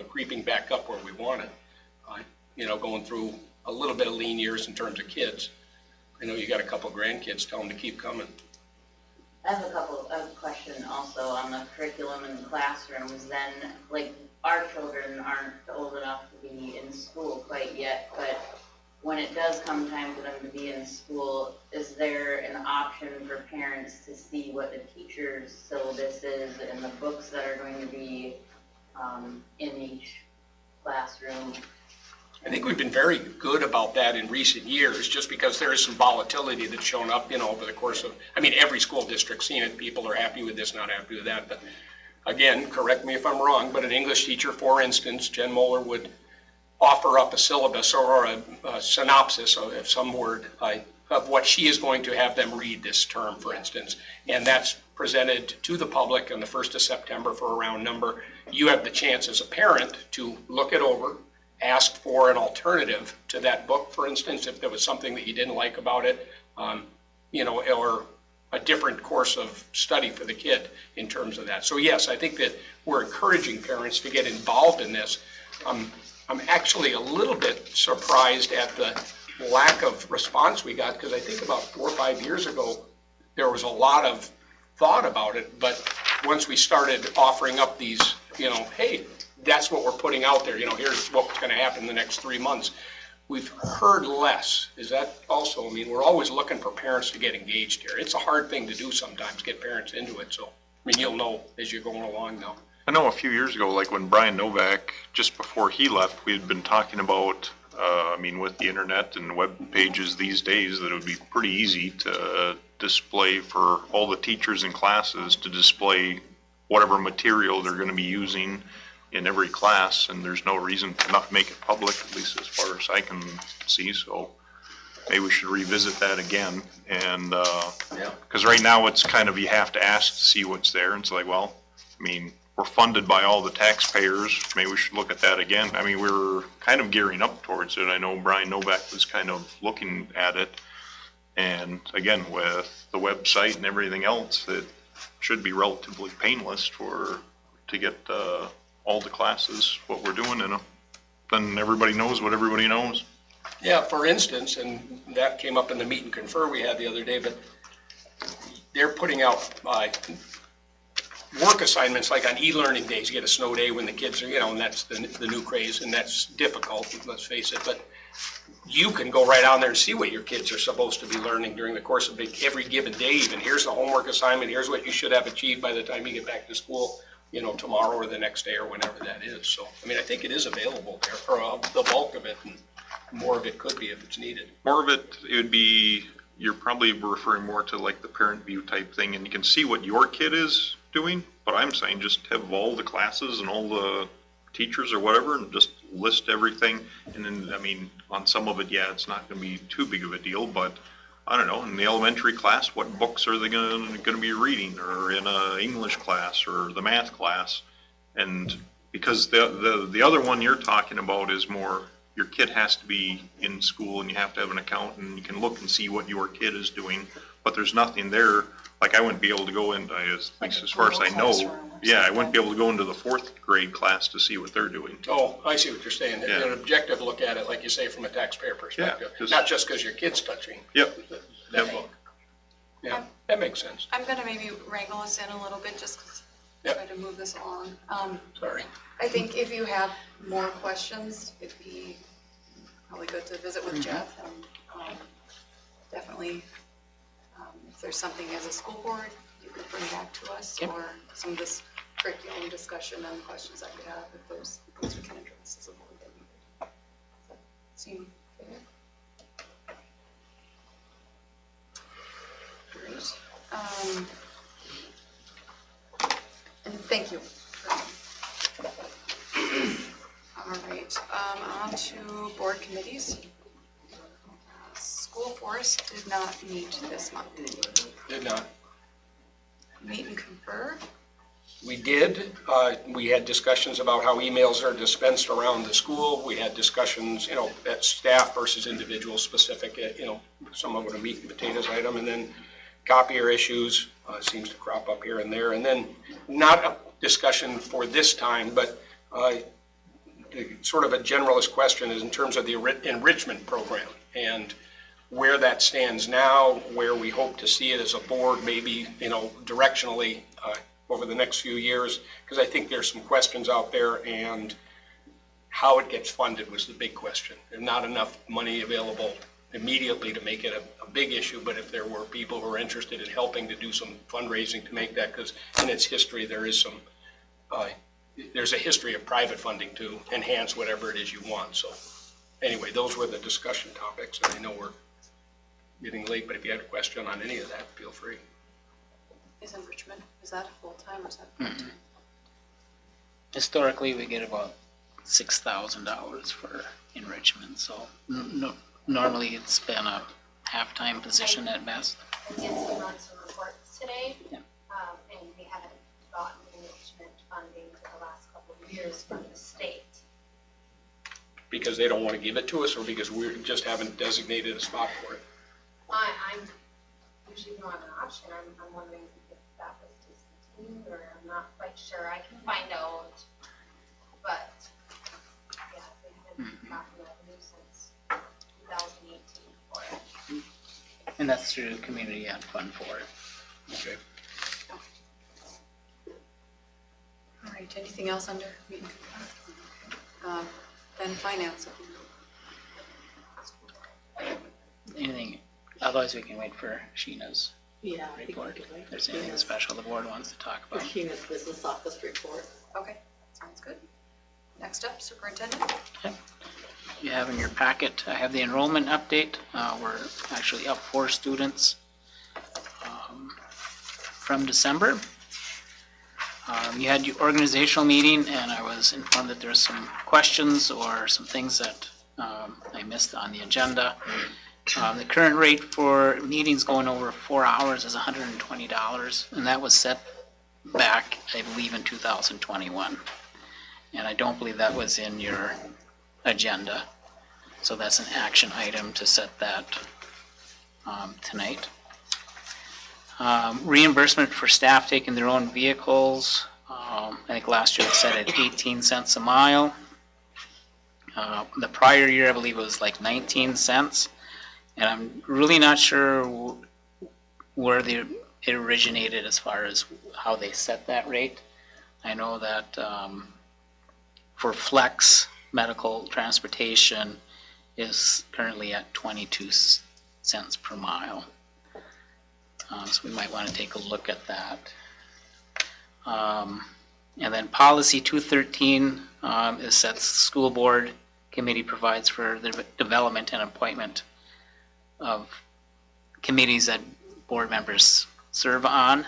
creeping back up where we want it. Going through a little bit of lean years in terms of kids. I know you got a couple grandkids, tell them to keep coming. I have a question also on the curriculum in the classrooms. Then, like, our children aren't old enough to be in school quite yet, but when it does come time for them to be in school, is there an option for parents to see what the teacher's syllabus is and the books that are going to be in each classroom? I think we've been very good about that in recent years, just because there is some volatility that's shown up, over the course of, every school district's seen it. People are happy with this, not happy with that. But again, correct me if I'm wrong, but an English teacher, for instance, Jen Moeller would offer up a syllabus or a synopsis of some word of what she is going to have them read this term, for instance. And that's presented to the public on the 1st of September for a round number. You have the chance as a parent to look it over, ask for an alternative to that book, for instance, if there was something that you didn't like about it, or a different course of study for the kid in terms of that. So yes, I think that we're encouraging parents to get involved in this. I'm actually a little bit surprised at the lack of response we got, because I think about 4 or 5 years ago, there was a lot of thought about it, but once we started offering up these, hey, that's what we're putting out there, here's what's going to happen in the next 3 months, we've heard less. Is that also, we're always looking for parents to get engaged here. It's a hard thing to do sometimes, get parents into it, so, you'll know as you're going along now. I know a few years ago, like when Brian Novak, just before he left, we had been talking about, with the internet and web pages these days, that it would be pretty easy to display for all the teachers and classes to display whatever material they're going to be using in every class, and there's no reason to not make it public, at least as far as I can see. So maybe we should revisit that again. And because right now it's kind of, you have to ask to see what's there. And it's like, well, we're funded by all the taxpayers. Maybe we should look at that again. We're kind of gearing up towards it. I know Brian Novak was kind of looking at it. And again, with the website and everything else, it should be relatively painless to get all the classes, what we're doing in them. Then everybody knows what everybody knows. Yeah, for instance, and that came up in the meet and confer we had the other day, but they're putting out work assignments like on e-learning days. You get a snow day when the kids are, and that's the new craze, and that's difficult, let's face it, but you can go right on there and see what your kids are supposed to be learning during the course of every given day. Even here's the homework assignment, here's what you should have achieved by the time you get back to school, tomorrow or the next day or whenever that is. So, I think it is available there for the bulk of it, and more of it could be if it's needed. More of it would be, you're probably referring more to like the parent view type thing, and you can see what your kid is doing, but I'm saying just have all the classes and all the teachers or whatever, and just list everything. And then, on some of it, yeah, it's not going to be too big of a deal, but I don't know, in the elementary class, what books are they going to be reading, or in a English class or the math class? And because the other one you're talking about is more, your kid has to be in school and you have to have an account and you can look and see what your kid is doing, but there's nothing there. Like I wouldn't be able to go into, at least as far as I know, I wouldn't be able to go into the 4th grade class to see what they're doing. Oh, I see what you're saying. Yeah. An objective look at it, like you say, from a taxpayer perspective, not just because your kid's touching that book. Yeah, that makes sense. I'm gonna maybe wrangle us in a little bit, just because try to move this along. Sorry. I think if you have more questions, it'd be probably good to visit with Jeff, and definitely, if there's something as a school board you could bring back to us, or some of this curriculum discussion and questions I could have, if there's things we can address as a board. Does that seem fair? Great. And thank you. All right, on to board committees. School Forest did not meet this month. Did not. Meet and confer. We did. We had discussions about how emails are dispensed around the school. We had discussions, at staff versus individual specific, some of it a meat and potatoes item, and then copier issues seems to crop up here and there. And then not a discussion for this time, but sort of a generalist question is in terms of the enrichment program and where that stands now, where we hope to see it as a board, maybe, directionally over the next few years, because I think there's some questions out there, and how it gets funded was the big question. There's not enough money available immediately to make it a big issue, but if there were people who are interested in helping to do some fundraising to make that, because in its history there is some, there's a history of private funding to enhance whatever it is you want. So anyway, those were the discussion topics, and I know we're getting late, but if you have a question on any of that, feel free. Is enrichment, is that full-time or is that part-time? Historically, we get about $6,000 for enrichment, so normally it's been a half-time position at best. I did run some reports today, Yeah. and we haven't gotten enrichment funding for the last couple of years from the state. Because they don't want to give it to us, or because we just haven't designated a spot for it? I'm usually not an option. I'm wondering if that was discontinued, or I'm not quite sure. I can find out, but yeah, we haven't gotten revenue since 2018 for it. And that's through Community Ed Fund for it. Okay. All right, anything else under meeting? Then finance. Anything, otherwise we can wait for Sheena's Yeah, I think we report. could wait If for there's anything Sheena's- special the board wants to talk for about. Sheena's business office report. Okay, sounds good. Next up, superintendent. You have in your packet, I have the enrollment update. We're actually up 4 students from December. You had your organizational meeting, and I was informed that there's some questions or some things that I missed on the agenda. The current rate for meetings going over 4 hours is $120, and that was set back, I believe, in 2021. And I don't believe that was in your agenda. So that's an action item to set that tonight. Reimbursement for staff taking their own vehicles. I think last year it set at 18 cents a mile. The prior year, I believe it was like 19 cents. And I'm really not sure where it originated as far as how they set that rate. I know that for flex medical transportation is currently at 22 cents per mile. So we might want to take a look at that. And then policy 213 is that the school board committee provides for the development and appointment of committees that board members serve on.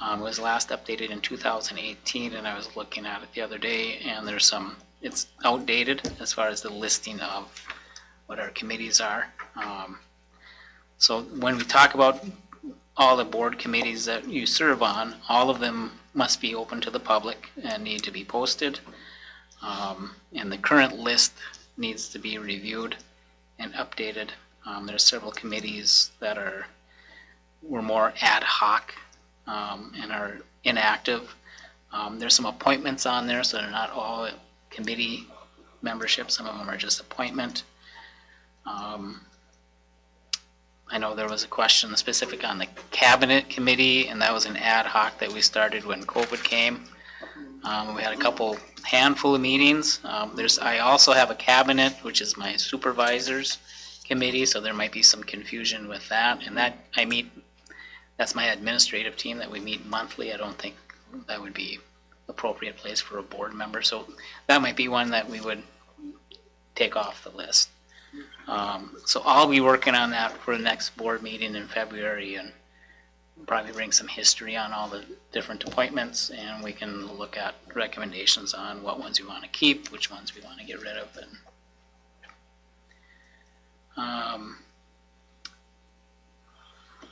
It was last updated in 2018, and I was looking at it the other day, and there's some, it's outdated as far as the listing of what our committees are. So when we talk about all the board committees that you serve on, all of them must be open to the public and need to be posted. And the current list needs to be reviewed and updated. There's several committees that were more ad hoc and are inactive. There's some appointments on there, so they're not all committee membership. Some of them are just appointment. I know there was a question specific on the cabinet committee, and that was an ad hoc that we started when COVID came. We had a handful of meetings. I also have a cabinet, which is my supervisors committee, so there might be some confusion with that. And that's my administrative team that we meet monthly. I don't think that would be appropriate place for a board member. So that might be one that we would take off the list. So I'll be working on that for the next board meeting in February, and probably bring some history on all the different appointments, and we can look at recommendations on what ones we want to keep, which ones we want to get rid of. And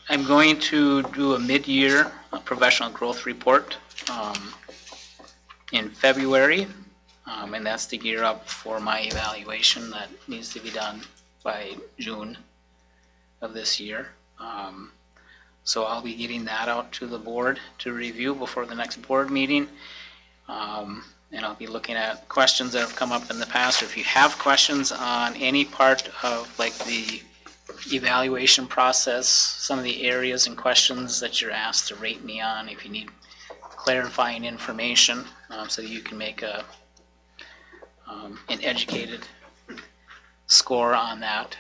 I'm going to do a mid-year professional growth report in February, and that's to gear up for my evaluation that needs to be done by June of this year. So I'll be getting that out to the board to review before the next board meeting. And I'll be looking at questions that have come up in the past, or if you have questions on any part of like the evaluation process, some of the areas and questions that you're asked to rate me on, if you need clarifying information, so you can make an educated score on that,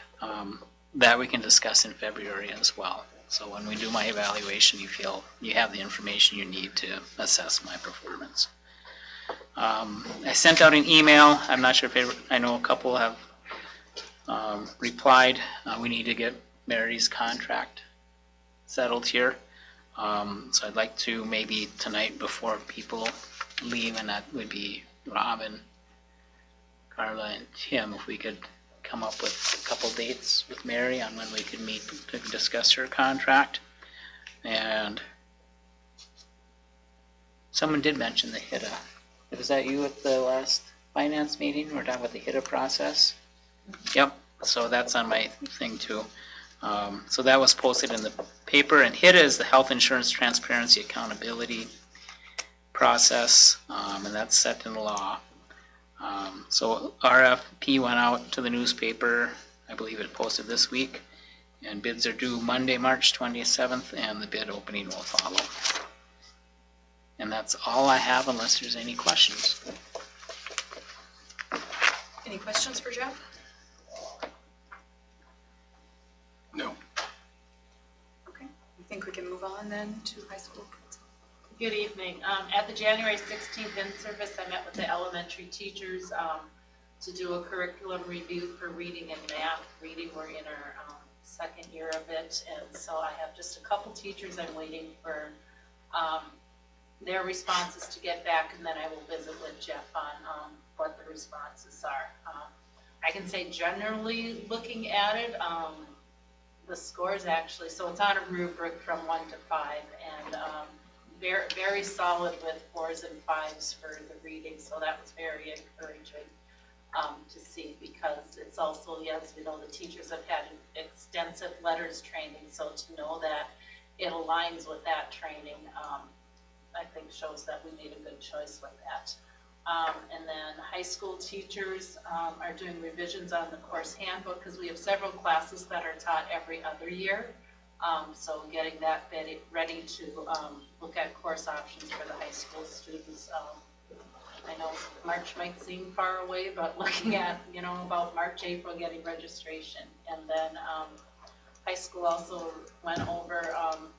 that we can discuss in February as well. So when we do my evaluation, you feel you have the information you need to assess my performance. I sent out an email. I'm not sure if I know a couple have replied. We need to get Mary's contract settled here. So I'd like to maybe tonight before people leave, and that would be Robin, Carla and Tim, if we could come up with a couple dates with Mary on when we could meet to discuss her contract. And someone did mention the HITA. Was that you at the last finance meeting? We're talking about the HITA process? Yep, so that's on my thing too. So that was posted in the paper, and HITA is the Health Insurance Transparency Accountability process, and that's set in law. So RFP went out to the newspaper, I believe it posted this week, and bids are due Monday, March 27th, and the bid opening will follow. And that's all I have unless there's any questions. Any questions for Jeff? No. Okay, I think we can move on then to high school principal. Good evening. At the January 16th in-service, I met with the elementary teachers to do a curriculum review for reading and math. Reading, we're in our second year of it, and so I have just a couple teachers I'm waiting for their responses to get back, and then I will visit with Jeff on what the responses are. I can say generally looking at it, the scores actually, so it's on a rubric from 1 to 5, and very, very solid with 4s and 5s for the reading, so that was very encouraging to see, because it's also, yes, you know, the teachers have had extensive letters training, so to know that it aligns with that training, I think shows that we made a good choice with that. And then high school teachers are doing revisions on the course handbook, because we have several classes that are taught every other year. So getting that ready to look at course options for the high school students. I know March might seem far away, but looking at, you know, about March, April, getting registration. And then high school also went over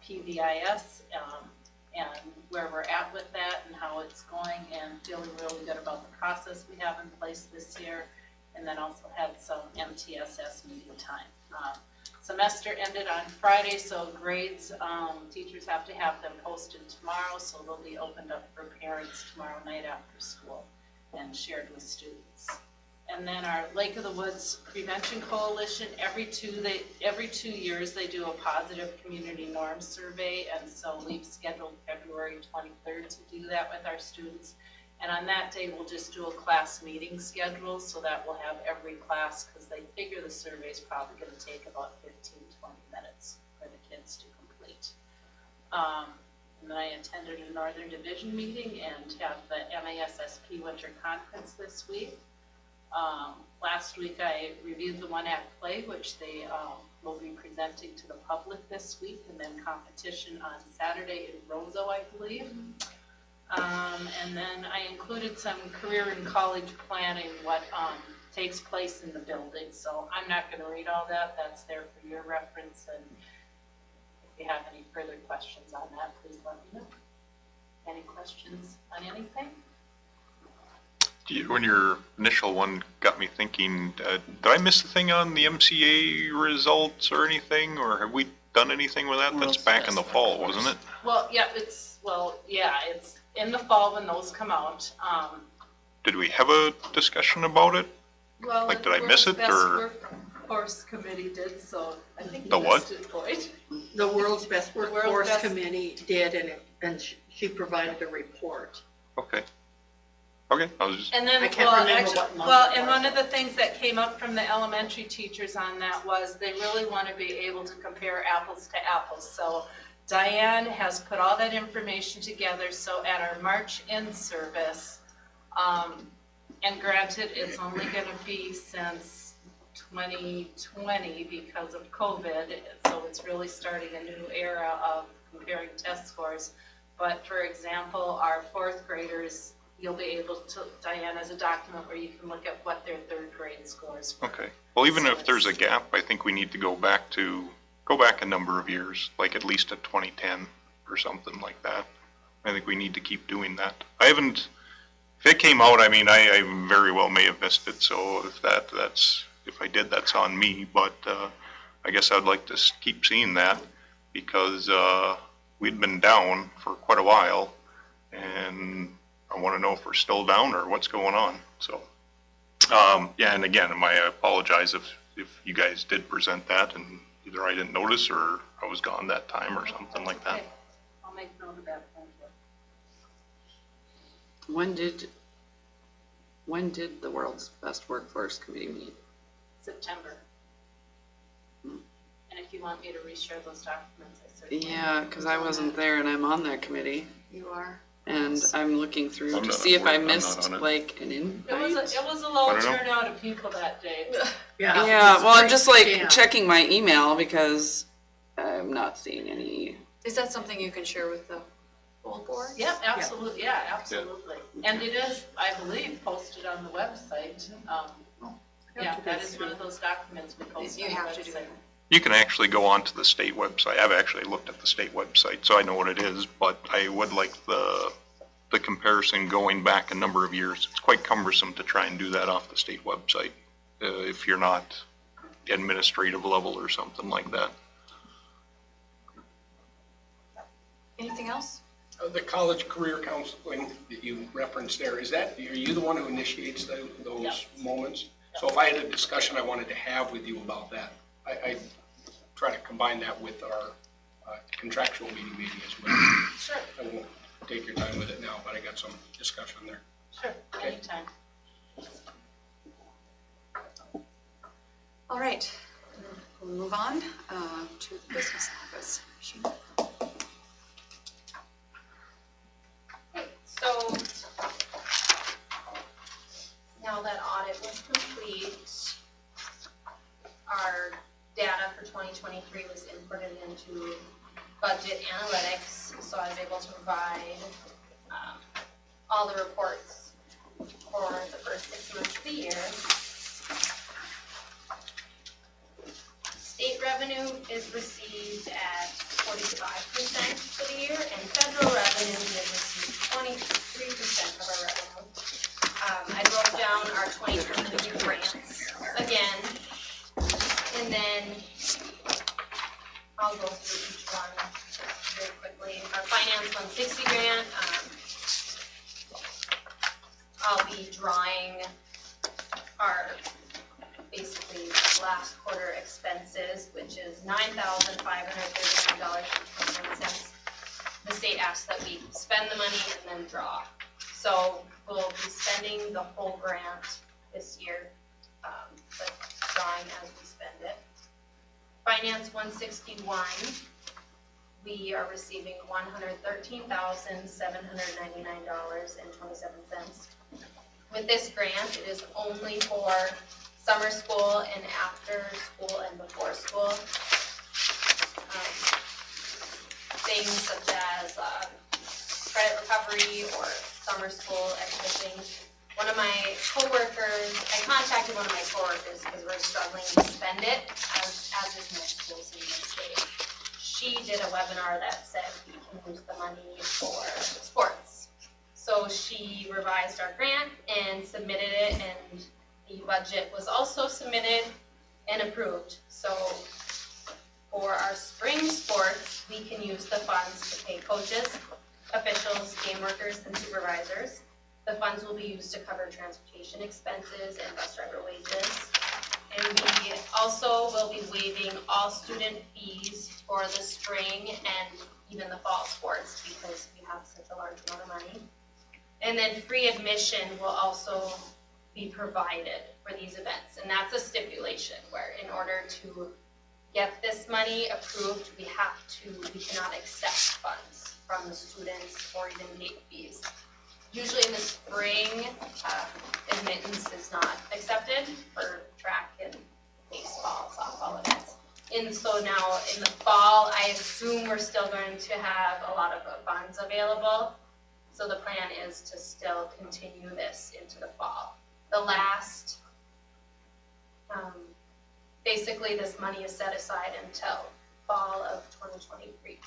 PVIS and where we're at with that and how it's going, and feeling really good about the process we have in place this year. And then also had some MTSS meeting time. Semester ended on Friday, so grades, teachers have to have them posted tomorrow, so they'll be opened up for parents tomorrow night after school and shared with students. And then our Lake of the Woods Prevention Coalition, every 2 years they do a positive community norms survey, and so we've scheduled February 23rd to do that with our students. And on that day, we'll just do a class meeting schedule, so that we'll have every class, because they figure the survey is probably going to take about 15, 20 minutes for the kids to complete. And then I attended a Northern Division meeting and have the MASSP Winter Conference this week. Last week I reviewed the One Act Play, which they will be presenting to the public this week, and then competition on Saturday in Roseau, I believe. And then I included some career and college planning, what takes place in the building. So I'm not going to read all that. That's there for your reference. And if you have any further questions on that, please let me know. Any questions on anything? When your initial one got me thinking, did I miss the thing on the MCA results or anything? Or have we done anything with that? That's back in the fall, wasn't it? Well, yeah, it's in the fall when those come out. Did we have a discussion about it? Well, Like, did I miss it, or? Workforce Committee did, so I think The you what? missed it, Boyd. The World's Best Workforce Best- Committee did, and she provided a report. Okay. Okay, I was just, And then, I can't remember what month it and was. one of the things that came up from the elementary teachers on that was they really want to be able to compare apples to apples. So Diane has put all that information together, so at our March in service, and granted, it's only going to be since 2020 because of COVID, so it's really starting a new era of comparing test scores. But for example, our fourth graders, you'll be able to, Diane has a document where you can look at what their third grade scores were. okay. Well, even if there's a gap, I think we need to go back a number of years, like at least at 2010 or something like that. I think we need to keep doing that. If it came out, I mean, I very well may have missed it, so if I did, that's on me, but I guess I'd like to keep seeing that, because we'd been down for quite a while, and I want to know if we're still down or what's going on, so. Yeah, and again, I apologize if you guys did present that and either I didn't notice or I was gone that time or something like that. Okay. I'll make note of that. Thank you. When did the World's Best Workforce Committee meet? September. And if you want me to reshare those documents, I certainly. Yeah, because I wasn't there and I'm on that committee. You are. And I'm looking through I'm to not see if I on it. missed like an invite. It was a low I don't know. turnout of people that day. Yeah, well, I'm just like checking my email because I'm not seeing any. Is that something you can share with the whole board? Yep, absolutely, yeah, absolutely. And it is, I believe, posted on the website. Yeah, that is one of those documents we post You on the have to do website. it. You can actually go onto the state website. I've actually looked at the state website, so I know what it is, but I would like the comparison going back a number of years. It's quite cumbersome to try and do that off the state website if you're not administrative level or something like that. Anything else? The college career counseling that you referenced there, are you the one who initiates those Yes. moments? So if I had a discussion I wanted to have with you about that, I try to combine that with our contractual meeting maybe as well. Sure, I won't take your time with it now, but I got some discussion there. sure, anytime. All right, we'll move on to the business office. So now that audit was complete, our data for 2023 was inputted into budget analytics, so I was able to provide all the reports for the first 6 months of the year. State revenue is received at 45% for the year, and federal revenue is received 23% of our revenue. I broke down our 2023 grants again, and then I'll go through each one very quickly. Our Finance 160 grant, I'll be drawing our basically last quarter expenses, which is $9,539.21. The state asks that we spend the money and then draw. So we'll be spending the whole grant this year, but drawing as we spend it. Finance 161, we are receiving $113,799.27. With this grant, it is only for summer school and after school and before school. Things such as credit recovery or summer school extra things. One of my coworkers, I contacted one of my coworkers because we're struggling to spend it, as is most schools in the state. She did a webinar that said we can use the money for sports. So she revised our grant and submitted it, and the budget was also submitted and approved. So for our spring sports, we can use the funds to pay coaches, officials, game workers, and supervisors. The funds will be used to cover transportation expenses and bus driver wages. And we also will be waiving all student fees for the spring and even the fall sports because we have such a large amount of money. And then free admission will also be provided for these events. And that's a stipulation where in order to get this money approved, we cannot accept funds from the students or even gate fees. Usually in the spring, admittance is not accepted for track and baseball, softball events. And so now in the fall, I assume we're still going to have a lot of funds available. So the plan is to still continue this into the fall. The last, basically this money is set aside until fall of 2023.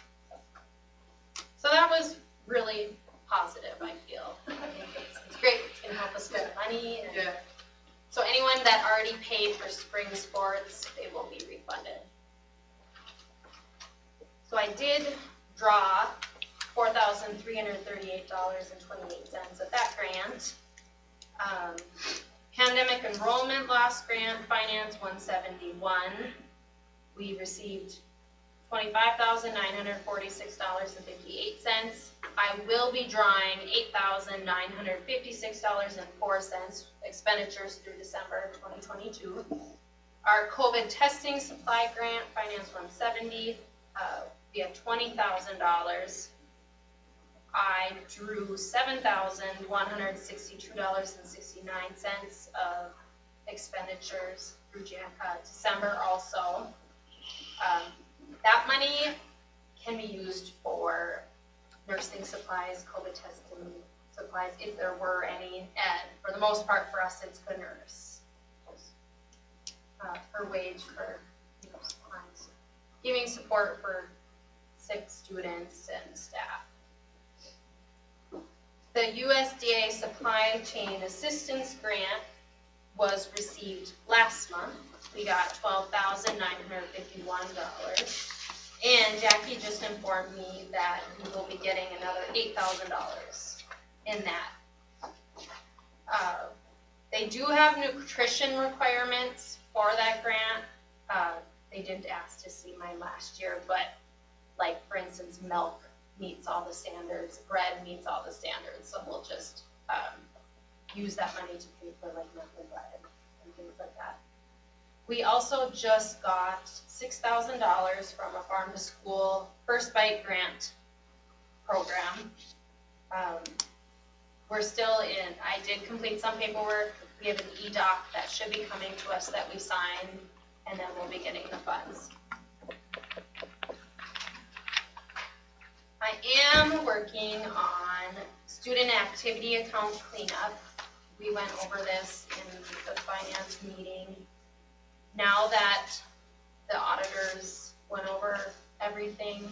So that was really positive, I feel. I think it's great, it's gonna help us spend money. And Yeah. so anyone that already paid for spring sports, they will be refunded. So I did draw $4,338.28 of that grant. Pandemic enrollment loss grant, finance 171. We received $25,946.58. I will be drawing $8,956.04 expenditures through December 2022. Our COVID testing supply grant, finance 170, we have $20,000. I drew $7,162.69 of expenditures through December also. That money can be used for nursing supplies, COVID testing supplies, if there were any, and for the most part for us, it's the nurse. Her wage for supplies, giving support for sick students and staff. The USDA Supply Chain Assistance Grant was received last month. We got $12,951. And Jackie just informed me that we will be getting another $8,000 in that. They do have nutrition requirements for that grant. They didn't ask to see mine last year, but like for instance, milk meets all the standards, bread meets all the standards, so we'll just use that money to pay for like milk and bread and things like that. We also just got $6,000 from a farm to school First Bite grant program. We're still in, I did complete some paperwork. We have an e-doc that should be coming to us that we sign, and then we'll be getting the funds. I am working on student activity account cleanup. We went over this in the finance meeting. Now that the auditors went over everything,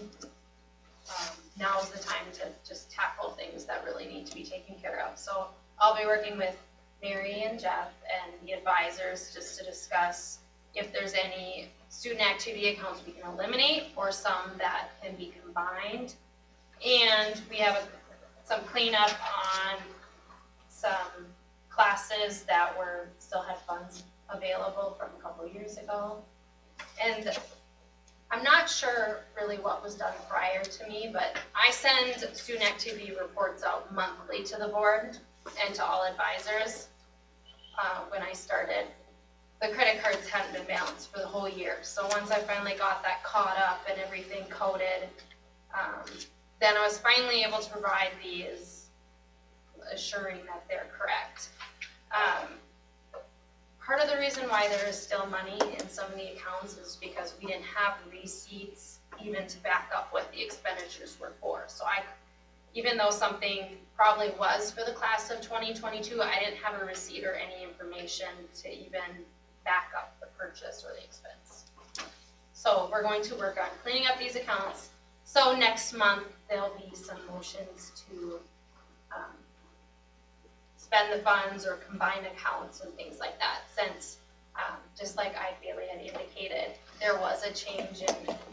now is the time to just tackle things that really need to be taken care of. So I'll be working with Mary and Jeff and the advisors just to discuss if there's any student activity accounts we can eliminate or some that can be combined. And we have some cleanup on some classes that still had funds available from a couple years ago. And I'm not sure really what was done prior to me, but I send student activity reports out monthly to the board and to all advisors. When I started, the credit cards hadn't been balanced for the whole year. So once I finally got that caught up and everything coded, then I was finally able to provide these, assuring that they're correct. Part of the reason why there is still money in some of the accounts is because we didn't have receipts even to back up what the expenditures were for. So even though something probably was for the class of 2022, I didn't have a receipt or any information to even back up the purchase or the expense. So we're going to work on cleaning up these accounts. So next month, there'll be some motions to spend the funds or combine accounts and things like that, since just like I Bailey had indicated, there was a change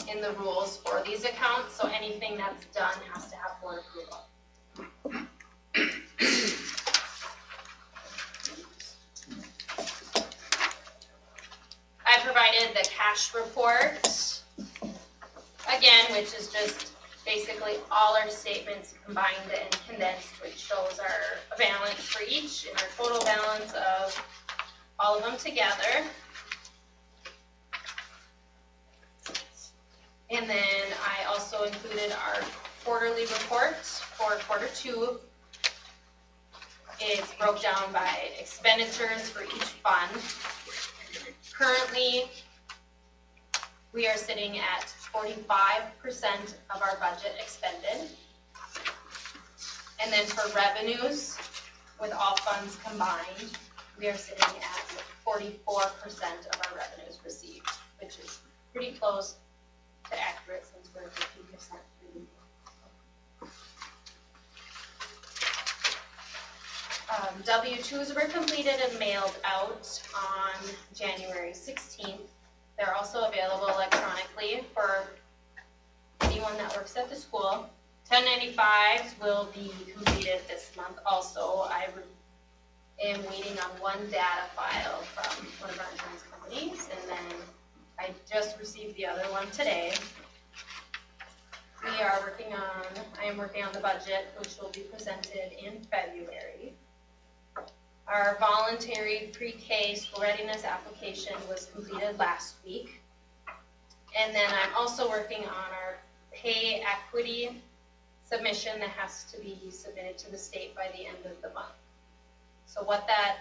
in the rules for these accounts, so anything that's done has to have board approval. I provided the cash report again, which is just basically all our statements combined and condensed, which shows our balance for each and our total balance of all of them together. And then I also included our quarterly report for quarter 2. It's broke down by expenditures for each fund. Currently, we are sitting at 45% of our budget expended. And then for revenues, with all funds combined, we are sitting at 44% of our revenues received, which is pretty close to accurate since we're 50% through. W-2s were completed and mailed out on January 16th. They're also available electronically for anyone that works at the school. 1095s will be completed this month also. am waiting on one data file from one of our insurance companies, and then I just received the other one today. I am working on the budget, which will be presented in February. Our voluntary pre-K school readiness application was completed last week. And then I'm also working on our pay equity submission that has to be submitted to the state by the end of the month. So what that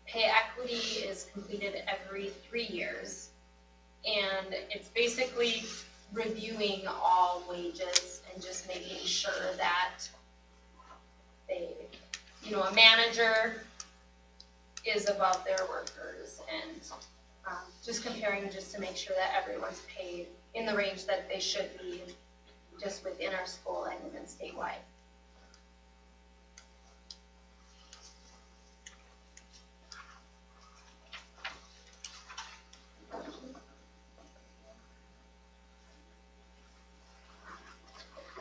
pay equity is completed every 3 years. And it's basically reviewing all wages and just making sure that a manager is above their workers, and just comparing just to make sure that everyone's paid in the range that they should be, just within our school and even statewide.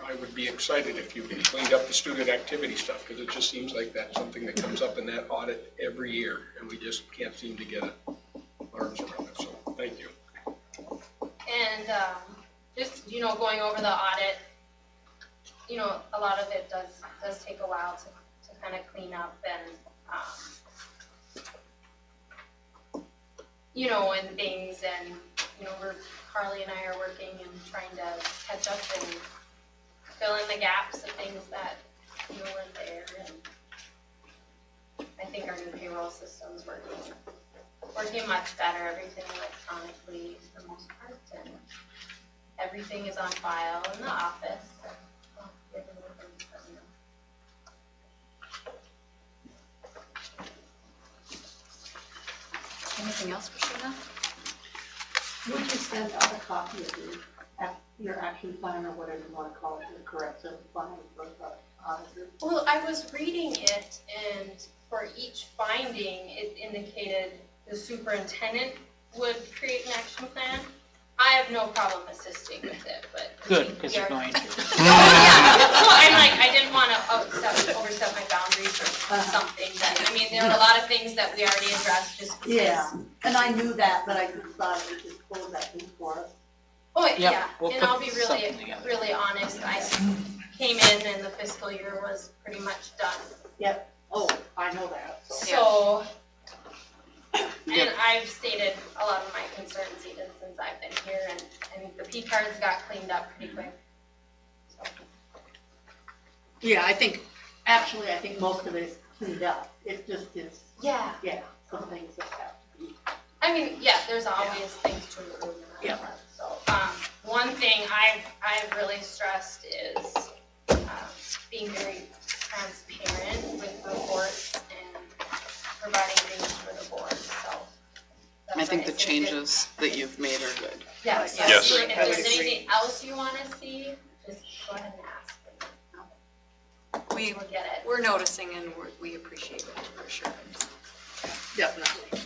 I would be excited if you cleaned up the student activity stuff, because it just seems like that's something that comes up in that audit every year, and we just can't seem to get arms around it, so thank you. And just, going over the audit, a lot of it does take a while to kind of clean up and, and things, and, Carly and I are working and trying to catch up and fill in the gaps of things that, weren't there, and I think our new payroll system's working much better, everything electronically for the most part, and everything is on file in the office. So, if you have any questions, let me know. Anything else for Sheena? Would you send out a copy of your action plan, or whatever you want to call it, the corrective plan for the auditor? Well, I was reading it, and for each finding, it indicated the superintendent would create an action plan. I have no problem assisting with it, but. Good, because you're going to. Well, I didn't want to overstep my boundaries or something that, there were a lot of things that we already addressed just because. Yeah, and I knew that, but I just thought we just close that in for us. Oh, Yep, yeah, we'll and put I'll be something together. really honest, I came in and the fiscal year was pretty much done. Yep, oh, I know that, so. So, Yep. and I've stated a lot of my concerns even since I've been here, and the P cards got cleaned up pretty quick. So. Yeah, I think most of it is cleaned up, it just is. Yeah. Yeah, some things that have to be. There's always things to improve in that. Yeah. So, one thing I've really stressed is being very transparent with reports and providing things for the board, so. I think the changes that you've made are good. Yes. Yes. If there's anything else you want to see, just go ahead and ask. We'll get it. We're noticing and we appreciate it for sure. Definitely.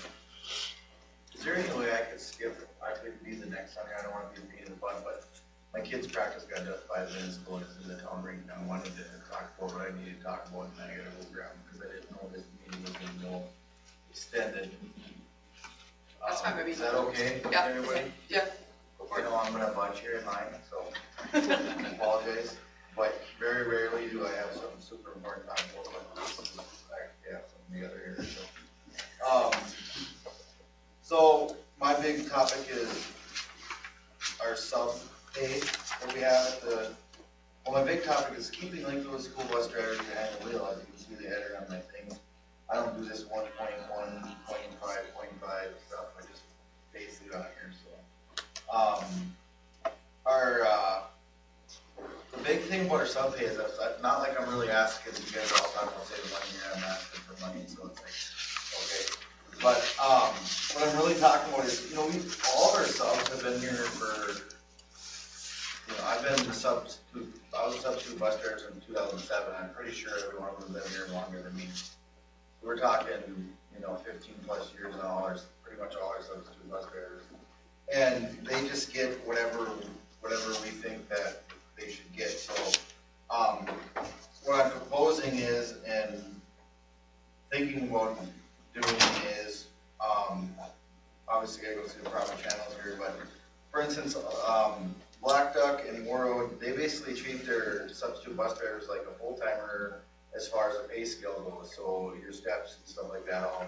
Is there any way I could skip, I could be the next on here, I don't want to be a pain in the butt, but my kid's practice got done 5 minutes ago, it's in the town right now, I wanted to talk about what I needed to talk about, and I gotta go grab them, because I didn't know this meeting was gonna go extended. That's fine, maybe. Is that okay with Yeah, everybody? yeah. I'm gonna bunch here in line, so I apologize, but very rarely do I have something super important to talk about, but this is actually have something together here, so. So my big topic is our sub pay that we have at the, my big topic is keeping like those school bus drivers behind the wheel. As you can see the header on my thing. I don't do this 1.1, 0.5, 0.5 stuff. I just base it on here. So, the big thing about our sub pay is that not like I'm really asking, because you guys are all talking about saving money here. I'm asking for money, so it's like, okay. But what I'm really talking about is, all of our subs have been here for, I've been the substitute, I was a substitute bus driver in 2007. I'm pretty sure every one of them has been here longer than me. We're talking, 15 plus years now, pretty much all our substitute bus drivers. And they just get whatever we think that they should get. So what I'm proposing is, and thinking about doing is, obviously I go through the proper channels here, but for instance, Black Duck and Warroad, they basically treat their substitute bus drivers like a full-timer as far as the pay scale goes, so your steps and stuff like that all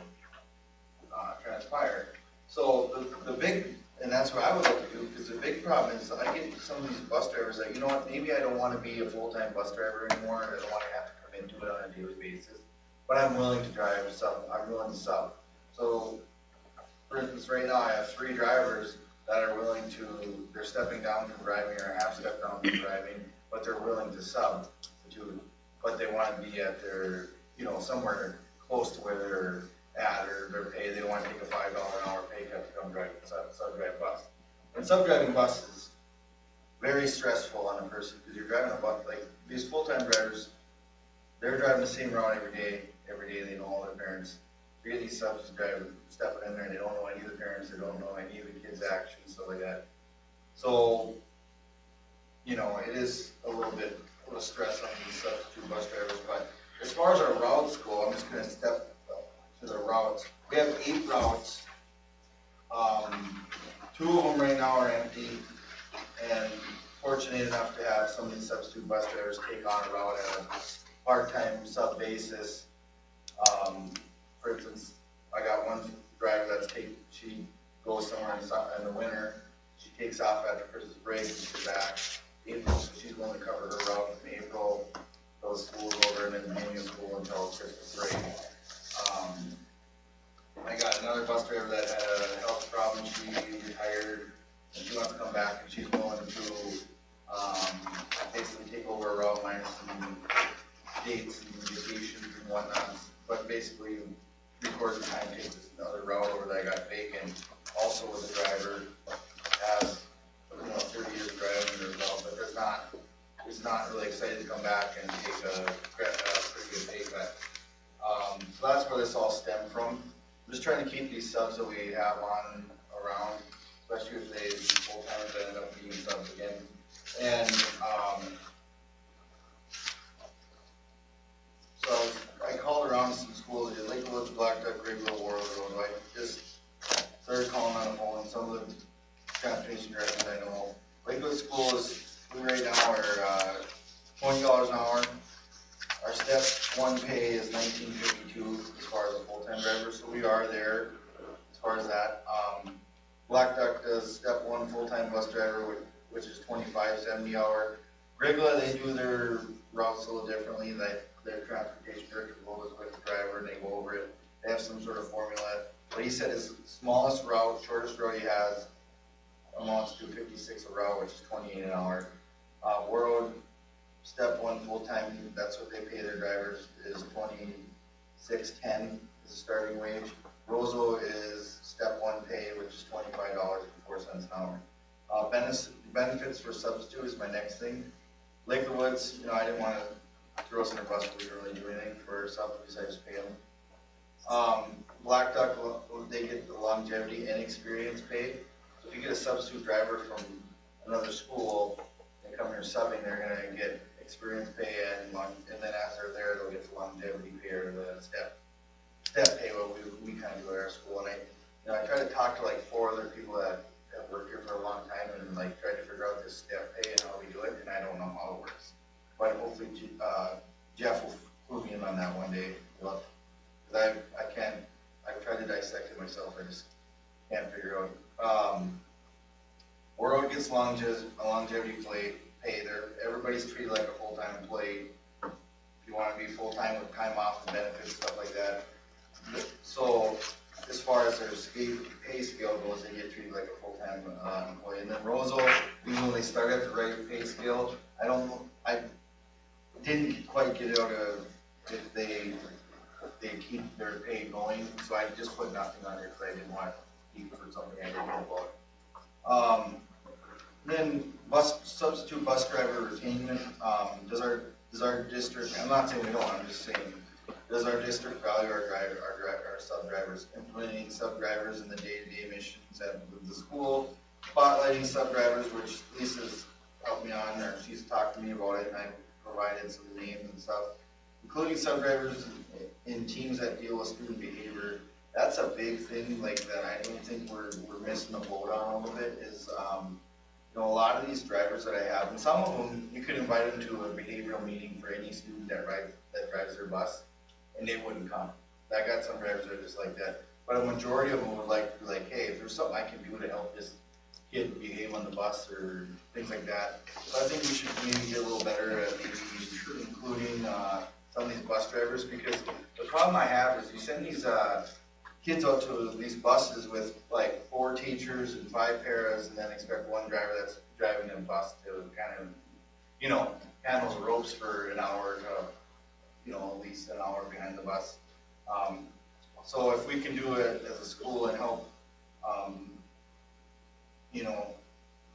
transpire. So the big, and that's what I would like to do, because the big problem is I get some of these bus drivers that, you know what, maybe I don't want to be a full-time bus driver anymore, and I don't want to have to come into it on a daily basis, but I'm willing to drive sub, I'm willing to sub. So, for instance, right now I have 3 drivers that are willing to, they're stepping down from driving or have stepped down from driving, but they're willing to sub to, but they want to be at their, you know, somewhere close to where they're at or their pay. They want to take a $5 an hour pay cut to come drive a sub-drive bus. And sub-driving bus is very stressful on a person because you're driving a bus, like these full-time drivers, they're driving the same route every day they know all their parents. You get these subs driving, stepping in there, and they don't know any of the parents, they don't know any of the kids' actions, stuff like that. So, you know, it is a little stress on these substitute bus drivers, but as far as our routes go, I'm just gonna step to the routes. We have 8 routes. 2 of them right now are empty, and fortunate enough to have some of these substitute bus drivers take on a route at a part-time sub basis. For instance, I got one driver she goes somewhere in the winter. She takes off after Christmas break and she's back April, so she's going to cover her route in April. Those schools over and then beginning of school until Christmas break. I got another bus driver that had a health problem. She retired and she wants to come back and she's willing to basically take over a route minus some dates and vacations and whatnot. But basically, 3/4 of the time takes this another route over that I got vacant. Also with the driver has 30 years of driving under his belt, but is not really excited to come back and take a pretty good pay cut. So that's where this all stemmed from. I'm just trying to keep these subs that we have on around, especially if they full-timers that end up being subs again. And so I called around to some schools, Lakewood, Black Duck, Grayville, Warroad Road. I just started calling on the phone, and some of the transportation directors I know. Lakewood schools, we right now are $20 an hour. Our step 1 pay is $19.52 as far as a full-time driver, so we are there as far as that. Black Duck does step 1 full-time bus driver, which is $25.70 an hour. Grayville, they do their routes a little differently. Their transportation director goes with the driver and they go over it. They have some sort of formula. But he said his smallest route, shortest route he has, amounts to $56 a route, which is $28 an hour. Warroad, step 1 full-time, that's what they pay their drivers, is $26.10 is the starting wage. Roseau is step 1 pay, which is $25.04 an hour. Benefits for substitute is my next thing. Lake of the Woods, I didn't want to throw us in a bus, but we didn't really do anything for substitutes, I just pay them. Black Duck, they get the longevity and experience pay. So if you get a substitute driver from another school, they come here subbing, they're gonna get experience pay and then as they're there, they'll get the longevity pay or the step pay, what we kind of do at our school. And I try to talk to like 4 other people that have worked here for a long time and like try to figure out this step pay and how we do it, and I don't know how it works. But hopefully Jeff will clue me in on that one day. Well, I've tried to dissect it myself, I just can't figure out. Warroad gets longevity pay. Everybody's treated like a full-time employee. If you want to be full-time with time off and benefits, stuff like that. So as far as their pay scale goes, they get treated like a full-time employee. And then Roseau, even when they start at the right pay scale, I didn't quite get out of if they keep their pay going, so I just put nothing on it because I didn't want to keep it for something I didn't know about. Then substitute bus driver retainment. Does our district? I'm not saying we don't. I'm just saying, does our district value our sub drivers, implementing sub drivers in the day-to-day missions at the school, spotlighting sub drivers, which Lisa's helped me on, or she's talked to me about it, and I provided some names and stuff. including sub-drivers in teams that deal with student behavior. That's a big thing, like, that I don't think we're missing the boat on a little bit is, you know, a lot of these drivers that I have, and some of them, you could invite them to a behavioral meeting for any student that drives their bus, and they wouldn't come. I got some drivers that are just like that, but a majority of them would like to be like, hey, if there's something I can do to help this kid behave on the bus or things like that. So I think we should maybe get a little better at maybe including some of these bus drivers, because the problem I have is you send these kids out to these buses with like 4 teachers and 5 paras, and then expect one driver that's driving the bus to kind of, you know, handle the ropes for an hour to, you know, at least an hour behind the bus. So if we can do it as a school and help, you know,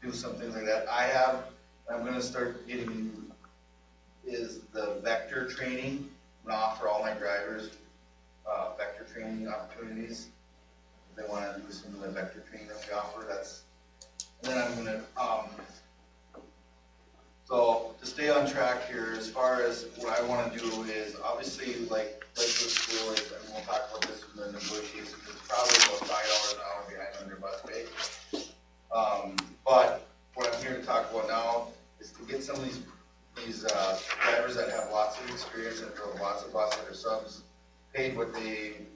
do some things like that. I'm gonna start getting, is the vector training. I'm gonna offer all my drivers vector training opportunities. If they wanna do some of the vector training that we offer, and then I'm gonna, so to stay on track here, as far as what I wanna do is, obviously, like with school, and we'll talk about this in the negotiations, it's probably about $5 an hour behind on their bus pay. But what I'm here to talk about now is to get some of these drivers that have lots of experience and drove lots of buses that are subs paid what they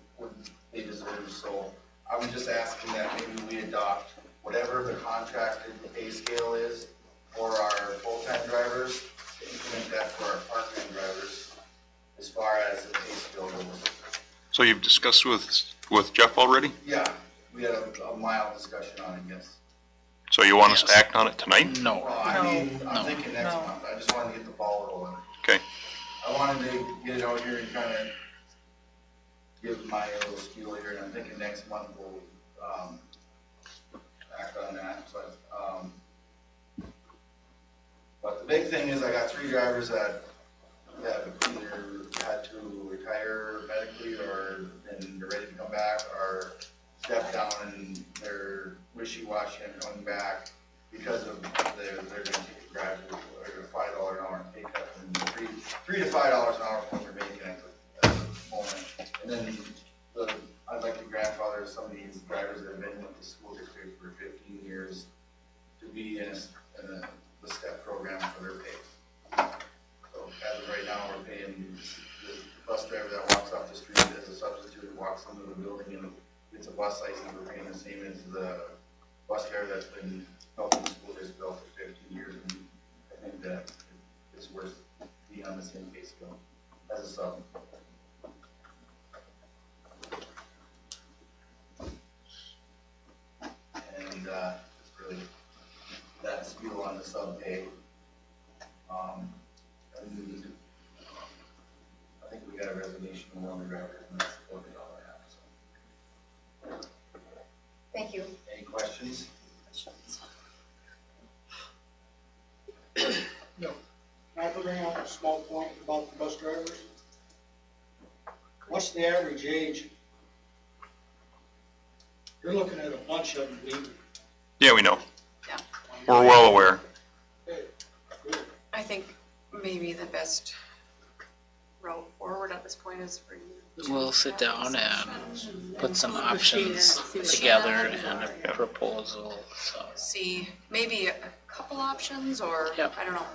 deserve. So I'm just asking that maybe we adopt whatever the contracted pay scale is for our full-time drivers, to implement that for our part-time drivers as far as the pay scale goes. So you've discussed with Jeff already? Yeah, we had a mild discussion on it, yes. So you want us to act on it tonight? No. Well, I mean, I'm thinking next month. I just wanted to get the ball rolling. Okay. I wanted to get it out here and kind of give my little spiel here, and I'm thinking next month we'll act on that. But the big thing is I got 3 drivers that have either had to retire medically or and they're ready to come back, or step down and they're wishy-washy and coming back because of they're going to take a graduate or a $5 an hour pay cut, and $3 to $5 an hour from what they're making at the moment. And then I'd like to grandfather some of these drivers that have been with the school district for 15 years to be in the STEP program for their pay. So as of right now, we're paying the bus driver that walks off the street as a substitute, walks into the building and gets a bus license. We're paying the same as the bus driver that's been helping the school district for 15 years. And I think that it's worth being on the same pay scale as a sub. And it's really that spiel on the sub pay. And I think we got a resignation from one of the drivers, and that's $40 an hour. So. Thank you. Any questions? No. Can I bring out a small point about the bus drivers? What's the average age? You're looking at a bunch of them leaving. Yeah, we know. Yeah. We're well aware. I think maybe the best route forward at this point is for you. We'll sit down and put some options together and a proposal, so. See, maybe a couple options, or, Yep. I don't know.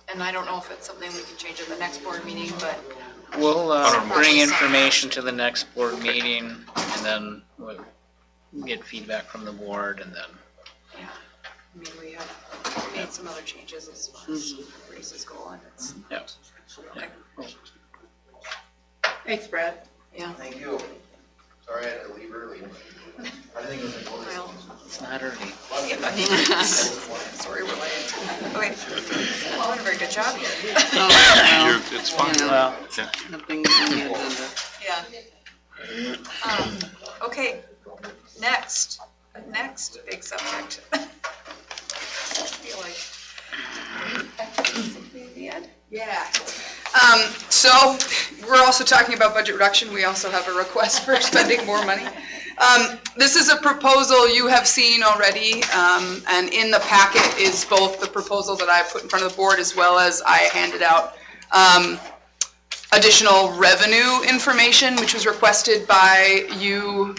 And I don't know if it's something we can change at the next board meeting, but We'll bring information to the next board meeting, and then we'll get feedback from the board, and then. yeah, I mean, we have made some other changes as far as races go, and it's. Yep. Okay. Thanks, Brad. Yeah. Thank you. Sorry I had to leave early. I didn't think it was a notice. Well, It's not early. sorry, we're late. Okay. Well, doing a very good job here. It's fun. Well, Yeah. Nothing on the agenda. Yeah. Okay, next big subject. I feel like. The end? Yeah. So we're also talking about budget reduction. We also have a request for spending more money. This is a proposal you have seen already, and in the packet is both the proposal that I put in front of the board as well as I handed out additional revenue information, which was requested by you.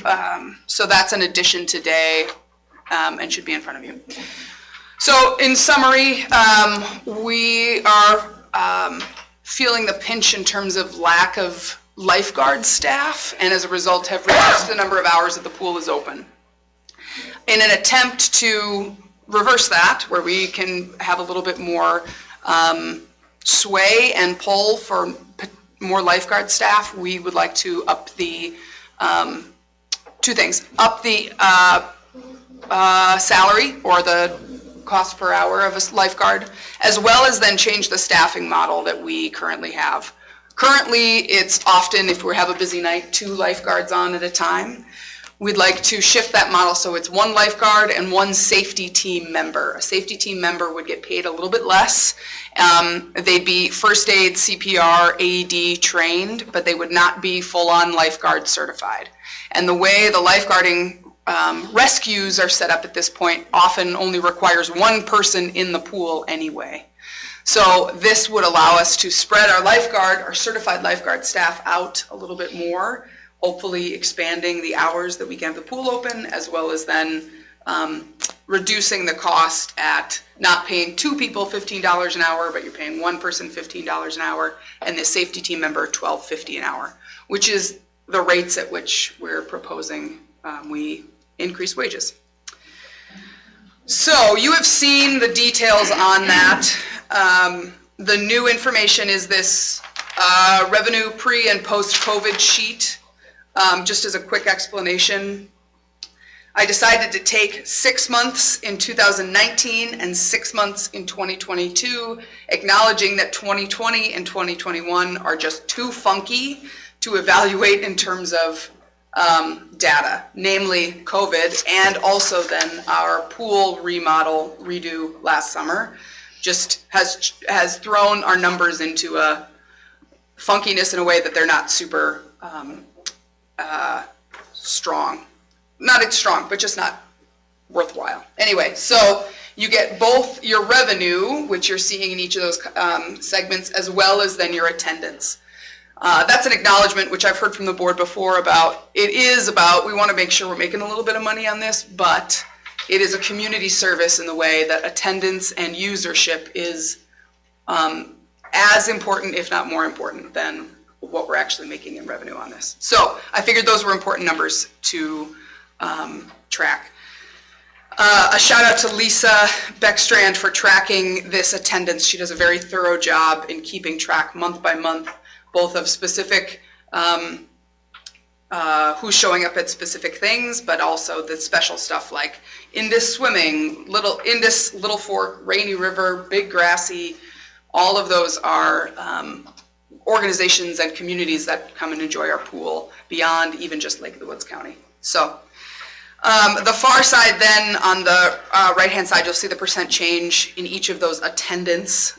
So that's an addition today, and should be in front of you. So in summary, we are feeling the pinch in terms of lack of lifeguard staff, and as a result have reduced the number of hours that the pool is open. In an attempt to reverse that, where we can have a little bit more sway and pull for more lifeguard staff, we would like to up the, two things, up the salary or the cost per hour of a lifeguard, as well as then change the staffing model that we currently have. Currently, it's often, if we have a busy night, 2 lifeguards on at a time. We'd like to shift that model so it's 1 lifeguard and 1 safety team member. A safety team member would get paid a little bit less. They'd be first aid, CPR, AED trained, but they would not be full-on lifeguard certified. And the way the lifeguarding rescues are set up at this point often only requires 1 person in the pool anyway. So this would allow us to spread our certified lifeguard staff out a little bit more, hopefully expanding the hours that we can have the pool open, as well as then reducing the cost at not paying 2 people $15 an hour, but you're paying 1 person $15 an hour, and the safety team member $12.50 an hour, which is the rates at which we're proposing we increase wages. So you have seen the details on that. The new information is this revenue pre and post-COVID sheet. Just as a quick explanation, I decided to take 6 months in 2019 and 6 months in 2022, acknowledging that 2020 and 2021 are just too funky to evaluate in terms of data, namely COVID, and also then our pool remodel redo last summer just has thrown our numbers into a funkiness in a way that they're not super strong. Not strong, but just not worthwhile. Anyway, so you get both your revenue, which you're seeing in each of those segments, as well as then your attendance. That's an acknowledgement, which I've heard from the board before about, we want to make sure we're making a little bit of money on this, but it is a community service in the way that attendance and usership is as important, if not more important, than what we're actually making in revenue on this. So I figured those were important numbers to track. A shout out to Lisa Beckstrand for tracking this attendance. She does a very thorough job in keeping track month by month, both of specific who's showing up at specific things, but also the special stuff like Indus Swimming, Little Fork, Rainy River, Big Grassy. All of those are organizations and communities that come and enjoy our pool beyond even just Lake of the Woods County. So the far side then, on the right-hand side, you'll see the percent change in each of those attendance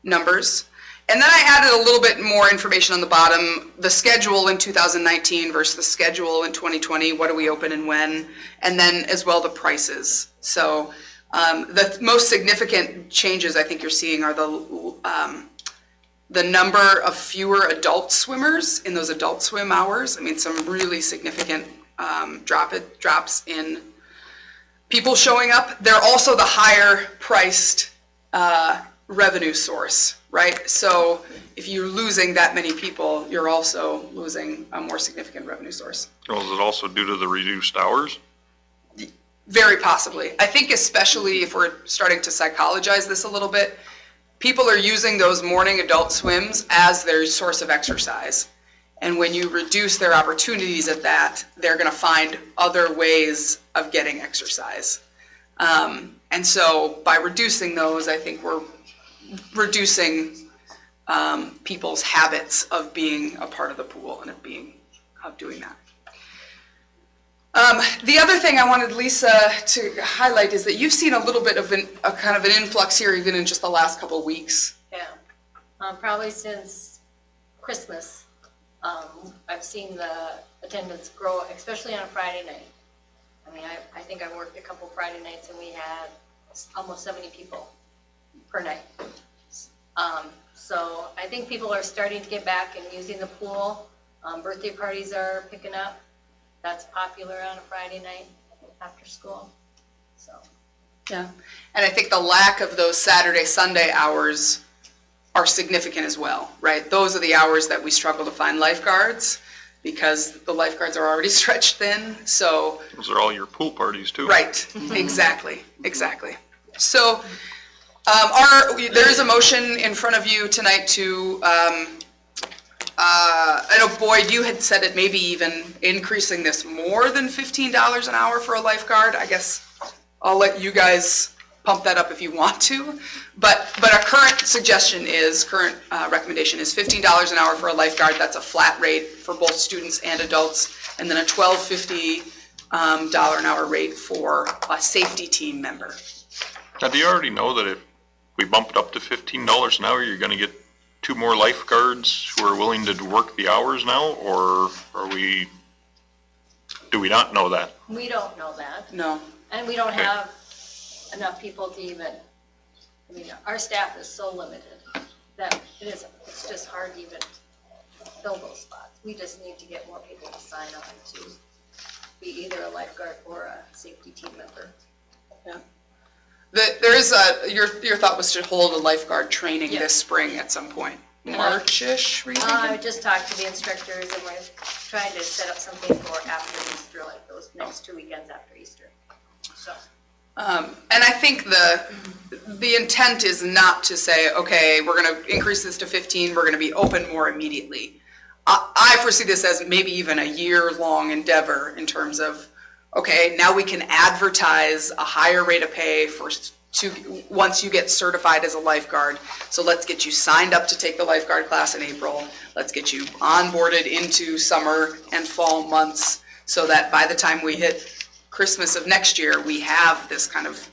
numbers. And then I added a little bit more information on the bottom, the schedule in 2019 versus the schedule in 2020, what do we open and when, and then as well the prices. So the most significant changes I think you're seeing are the number of fewer adult swimmers in those adult swim hours. I mean, some really significant drops in people showing up. They're also the higher priced revenue source, right? So if you're losing that many people, you're also losing a more significant revenue source. Well, is it also due to the reduced hours? Very possibly. I think especially if we're starting to psychologize this a little bit, people are using those morning adult swims as their source of exercise. And when you reduce their opportunities at that, they're going to find other ways of getting exercise. And so by reducing those, I think we're reducing people's habits of being a part of the pool and of doing that. The other thing I wanted Lisa to highlight is that you've seen a little bit of a kind of an influx here even in just the last couple of weeks. Yeah, probably since Christmas. I've seen the attendance grow, especially on a Friday night. I mean, I think I worked a couple Friday nights and we had almost 70 people per night. So I think people are starting to get back and using the pool. Birthday parties are picking up. That's popular on a Friday night after school, so. Yeah, and I think the lack of those Saturday, Sunday hours are significant as well, right? Those are the hours that we struggle to find lifeguards because the lifeguards are already stretched thin, so. Those are all your pool parties too. Right, exactly. So, there is a motion in front of you tonight to, I know Boyd, you had said it maybe even increasing this more than $15 an hour for a lifeguard. I guess I'll let you guys pump that up if you want to. But our current suggestion is, recommendation is $15 an hour for a lifeguard. That's a flat rate for both students and adults. And then a $12.50 an hour rate for a safety team member. Now, do you already know that if we bump it up to $15 an hour, you're gonna get 2 more lifeguards who are willing to work the hours now, or do we not know that? We don't know that. No. And we don't Okay. have enough people to even, I mean, our staff is so limited that it's just hard to even fill those spots. We just need to get more people to sign on to be either a lifeguard or a safety team member. Yeah. There is your thought was to hold a lifeguard training this spring at some point. March-ish, were you thinking? I just talked to the instructors and we're trying to set up something for after Easter, like those next 2 weekends after Easter. So. And I think the intent is not to say, okay, we're going to increase this to 15, we're going to be open more immediately. I foresee this as maybe even a year-long endeavor in terms of, okay, now we can advertise a higher rate of pay once you get certified as a lifeguard. So let's get you signed up to take the lifeguard class in April. Let's get you onboarded into summer and fall months so that by the time we hit Christmas of next year, we have this kind of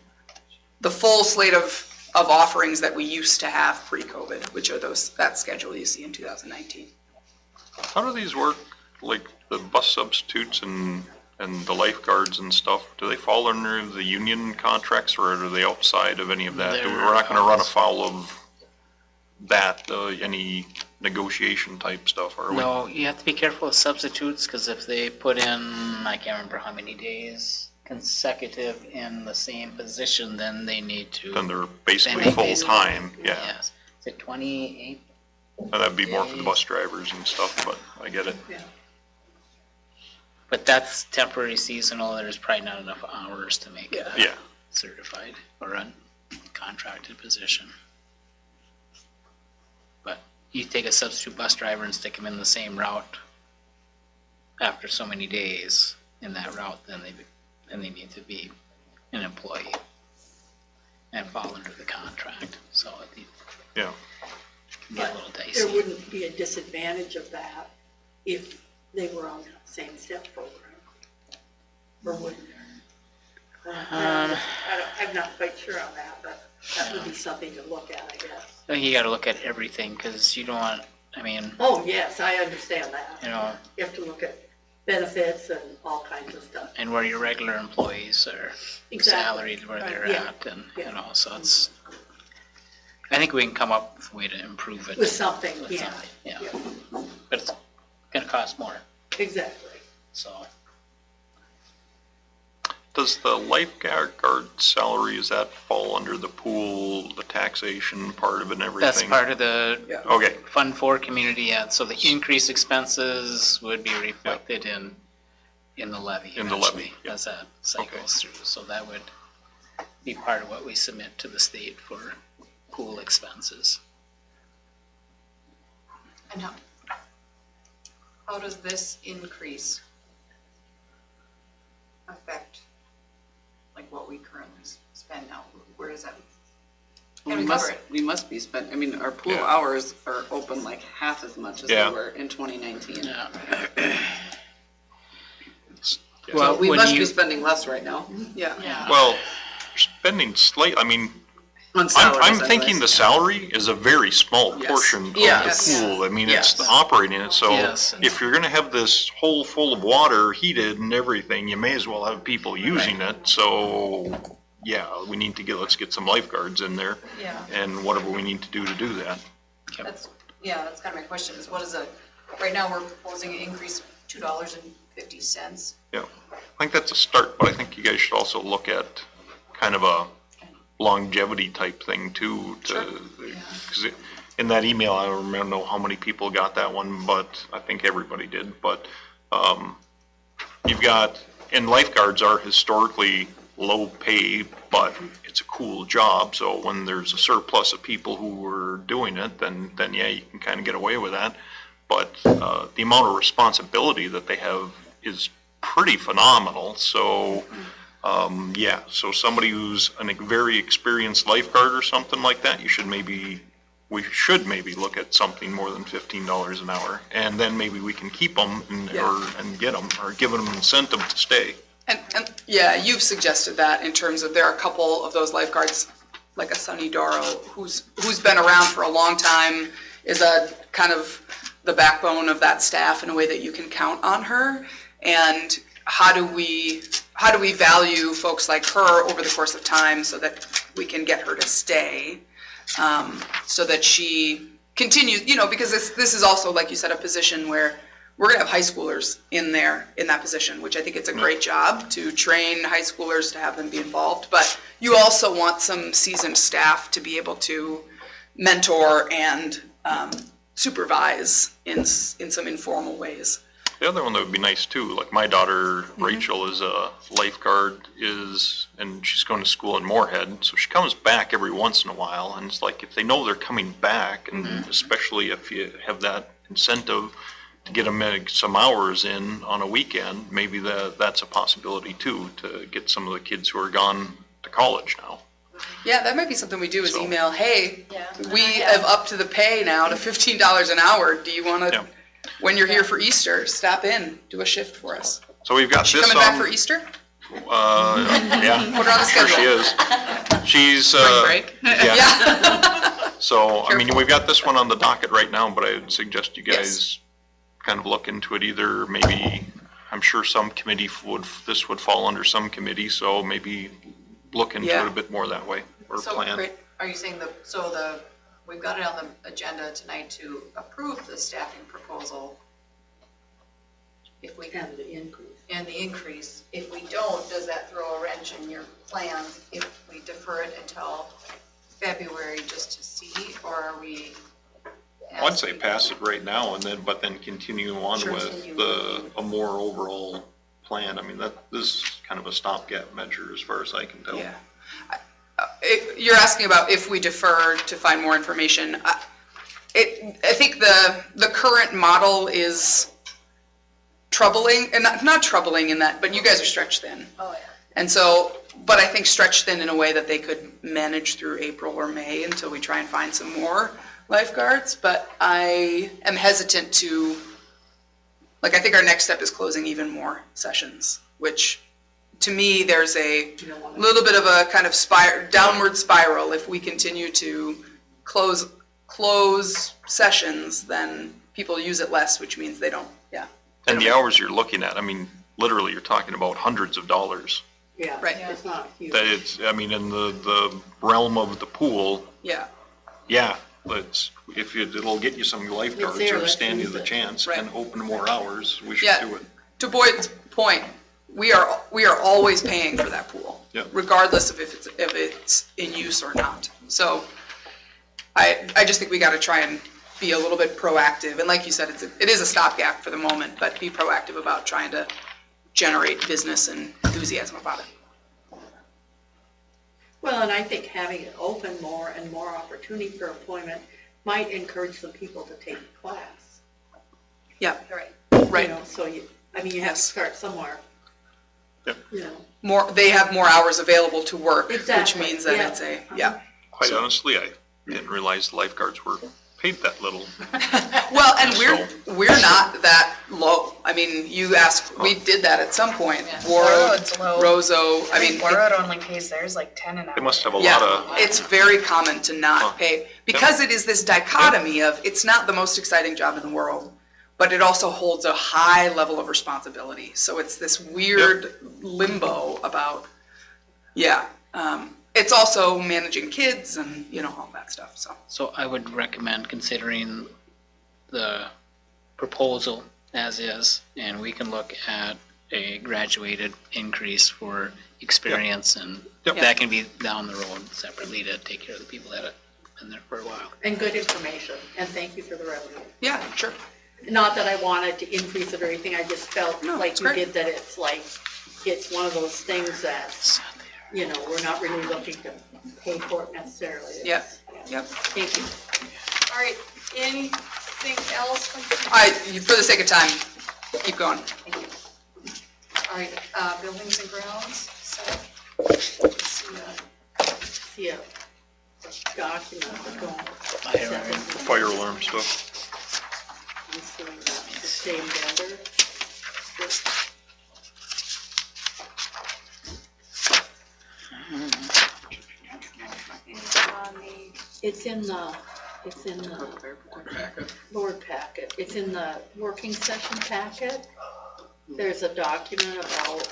the full slate of offerings that we used to have pre-COVID, which are that schedule you see in 2019. How do these work, like the bus substitutes and the lifeguards and stuff? Do they fall under the union contracts, or are they outside of any of that? We're not going to run afoul of that, any negotiation type stuff, are we? No, you have to be careful with substitutes, because if they put in, I can't remember how many days consecutive in the same position, then they need to. Then they're basically full-time, yeah. Yes. Is it 28? And that'd be more for the bus drivers and stuff, but I get it. Yeah. But that's temporary, seasonal. There's probably not enough hours to make it Yeah. certified or a contracted position. But you take a substitute bus driver and stick them in the same route after so many days in that route, then they need to be an employee and fall under the contract. So yeah, it can get a little dicey. There wouldn't be a disadvantage of that if they were on the same step program, or would there? I'm not quite sure on that, but that would be something to look at, I guess. You got to look at everything, because you don't want, I mean. Oh, yes, I understand that. You know. You have to look at benefits and all kinds of stuff. And where your regular employees are salaried, where they're at, and, you know, so it's, I think we can come up with a way to improve it. With something, yeah. But it's gonna cost more, Exactly. so. Does the lifeguard salary, does that fall under the pool, the taxation part of it and everything? That's part of the Okay. Fund 4 community, so the increased expenses would be reflected in the levy. In the levy, eventually, as that cycles through, so that would be part of what we submit to the state for pool expenses. And how does this increase affect, like, what we currently spend now? Where does that, can we cover it? We must be spent, I mean, our pool Yeah. hours are open like half as much as they were in 2019. Yeah. Well, we when must you- be spending less right now. Yeah. Well, spending I mean, On salaries I'm anyways. thinking the salary is a very small Yes. portion of Yes. the pool. I mean, Yes. it's the operating it, so Yes. if you're gonna have this hole full of water heated and everything, you may as well have people using it, so, yeah, let's get some lifeguards in there. Yeah. And whatever we need to do that. That's kind of my question, is what is right now we're proposing an increase of $2.50. Yeah, I think that's a start, but I think you guys should also look at kind of a longevity type thing too. Because in that email, I don't know how many people got that one, but I think everybody did. But you've got, and lifeguards are historically low pay, but it's a cool job. So when there's a surplus of people who are doing it, then yeah, you can kind of get away with that. But the amount of responsibility that they have is pretty phenomenal. So yeah, so somebody who's a very experienced lifeguard or something like that, we should maybe look at something more than $15 an hour, and then maybe we can keep them and get them, or give them an incentive to stay. And yeah, you've suggested that in terms of, there are a couple of those lifeguards, like a Sunny Doro, who's been around for a long time, is a kind of the backbone of that staff in a way that you can count on her. And how do we value folks like her over the course of time so that we can get her to stay, so that she continues, because this is also, like you said, a position where we're going to have high schoolers in that position, which I think it's a great job to train high schoolers, to have them be involved. But you also want some seasoned staff to be able to mentor and supervise in some informal ways. The other one that would be nice too, like my daughter Rachel is a lifeguard, and she's going to school in Moorhead, so she comes back every once in a while, and it's like if they know they're coming back, and especially if you have that incentive to get them some hours in on a weekend, maybe that's a possibility too, to get some of the kids who are gone to college now. Yeah, that might be something we do, is email, hey, we have upped the pay now to $15 an hour. Do you want to, when you're here for Easter, stop in, do a shift for us? So we've got Is she this coming back for Easter? Yeah. Put her on the schedule. Sure she is. She's, Spring break. Yeah. So, I mean, we've got this one on the docket right now, but I would suggest you guys kind of look into it. Either maybe, I'm sure some committee this would fall under some committee, so maybe look into it a bit more that way, or plan. Great. Are you saying we've got it on the agenda tonight to approve the staffing proposal? If we And the increase. And the increase. If we don't, does that throw a wrench in your plans if we defer it until February just to see, or are we? I'd say pass it right now, but then continue on with a more overall plan. I mean, this is kind of a stopgap measure as far as I can tell. Yeah. You're asking about if we defer to find more information. I think the current model is troubling, and not troubling in that, but you guys are stretched thin. Oh, yeah. And so, but I think stretched thin in a way that they could manage through April or May until we try and find some more lifeguards. But I am hesitant to, I think our next step is closing even more sessions, which to me, there's a little bit of a kind of downward spiral. If we continue to close sessions, then people use it less, which means they don't, And the hours you're looking at, I mean, literally you're talking about hundreds of dollars. Yeah, right. It's not huge. That it's, I mean, in the realm of the pool, it'll get you some lifeguards or stand you the chance and open more hours, we should do it. To Boyd's point, we are always paying for that pool, regardless of if it's in use or not. So I just think we got to try and be a little bit proactive. And like you said, it is a stopgap for the moment, but be proactive about trying to generate business and enthusiasm about it. Well, and I think having it open more and more opportunity for employment might encourage some people to take the class. Yeah. Right. So you have to start somewhere. Yep. They have more hours available to work, Exactly. which means that it's Quite honestly, I didn't realize the lifeguards were paid that little. Well, and we're not that low. I mean, you asked, we did that at some point. Roseau, I mean. Warroad only pays theirs like 10 an hour. They must have a lot of. It's very common to not pay, because it is this dichotomy of, it's not the most exciting job in the world, but it also holds a high level of responsibility. So it's this weird limbo about, it's also managing kids and, you know, all that stuff, so. So I would recommend considering the proposal as is, and we can look at a graduated increase for experience, and Yep. that can be down the road separately to take care of the people that have been there for a while. And good information, and thank you for the revenue. Yeah, sure. Not that I wanted to increase it or anything, I just felt No, like it's you great. did that it's like, it's one of those things that, you know, we're not really looking to pay for it necessarily. Yep, yep. Thank you. All right, anything else? For the sake of time, keep going. All right, buildings and grounds, so, let's see, See a document that's going. Fire alarm stuff. I'm seeing that, the same vendor. It's in the board packet. It's in the working session packet. There's a document about,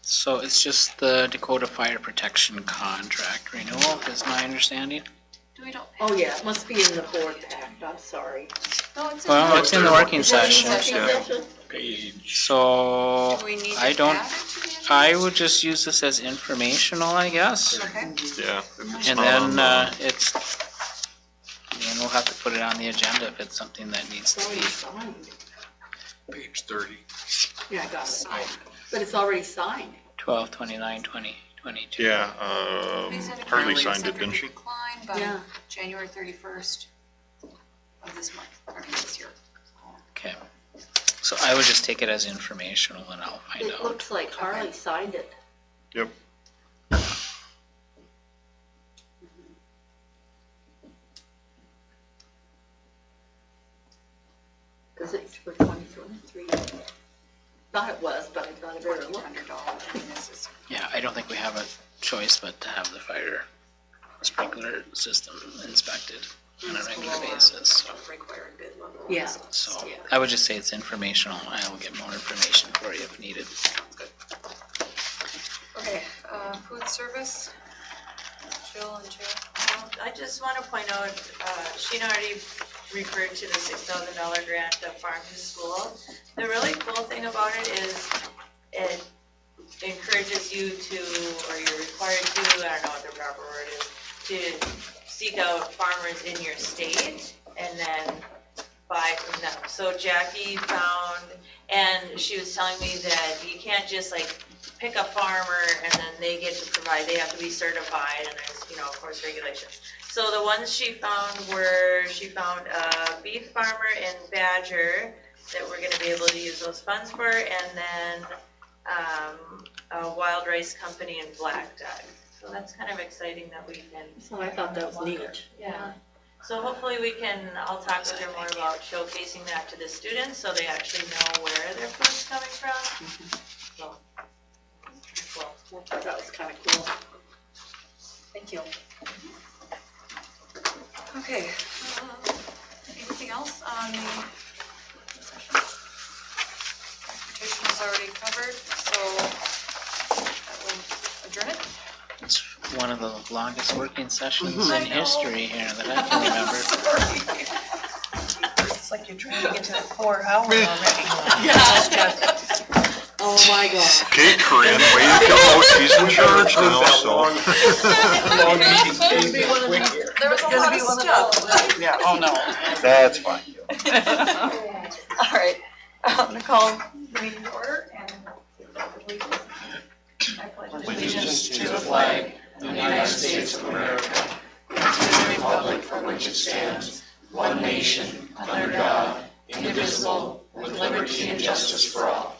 So it's just the Dakota Fire Protection Contract renewal, is my understanding? oh yeah, it must be in the board pack, I'm sorry. No, it's Well, it's in the working Is it in the session. working session? So Do we need to I don't, add it to the agenda? I would just use this as informational, I guess. Okay. Yeah. if it's And not on then, the- it's, and we'll have to put it on the agenda if it's something that needs It's to already be. signed. Page 30. Yeah, I got it. But it's already signed. 12/29/2022. Yeah, Please indicate Harley when you signed it, accept or didn't she? decline by Yeah. January 31st of this month, or this year. Okay. So I would just take it as informational and I'll find It out. looks like Harley signed it. Yep. Because it's for 2023. Thought it was, but I thought I better look. $1,400, I mean, this is Yeah, I don't think we have a choice but to have the fire sprinkler system inspected on a regular basis. So, required bid level. Yeah. so I would just say it's informational. I will get more information for you if needed. Okay, food service, Jill and Jill. I just want to point out, Sheena already referred to the $6,000 grant to Farm to School. The really cool thing about it is it encourages you to, or you're required to, I don't know what the proper word is, to seek out farmers in your state and then buy from them. So Jackie found, and she was telling me that you can't just like pick a farmer and then they get to provide, they have to be certified, and there's, you know, of course, regulations. So the ones she found were, she found a beef farmer in Badger that we're gonna be able to use those funds for, and then a wild rice company in Black Duck. So that's kind of exciting that we can. So I thought that was neat. Yeah. So hopefully we can, I'll talk with her more about showcasing that to the students so they actually know where their food's coming from. So, Well, I thought that was kind of cool. thank you. Okay, anything else on the session? Transportation is already covered, so that will adjourn it. It's one of the longest working sessions I in know. history here that I can remember. It's like you're trying to get to 4 hours already. Oh my God. Okay, Corinne, way to go. She's in charge now, so. Long meeting, quick here. There was a lot of stuff. Yeah, oh no. That's fine. All right, I'm gonna call the meeting to order and I pledge Allegiance to the flag of the United States of America, and to the republic for which it stands, one nation, under God, indivisible, with liberty and justice for all.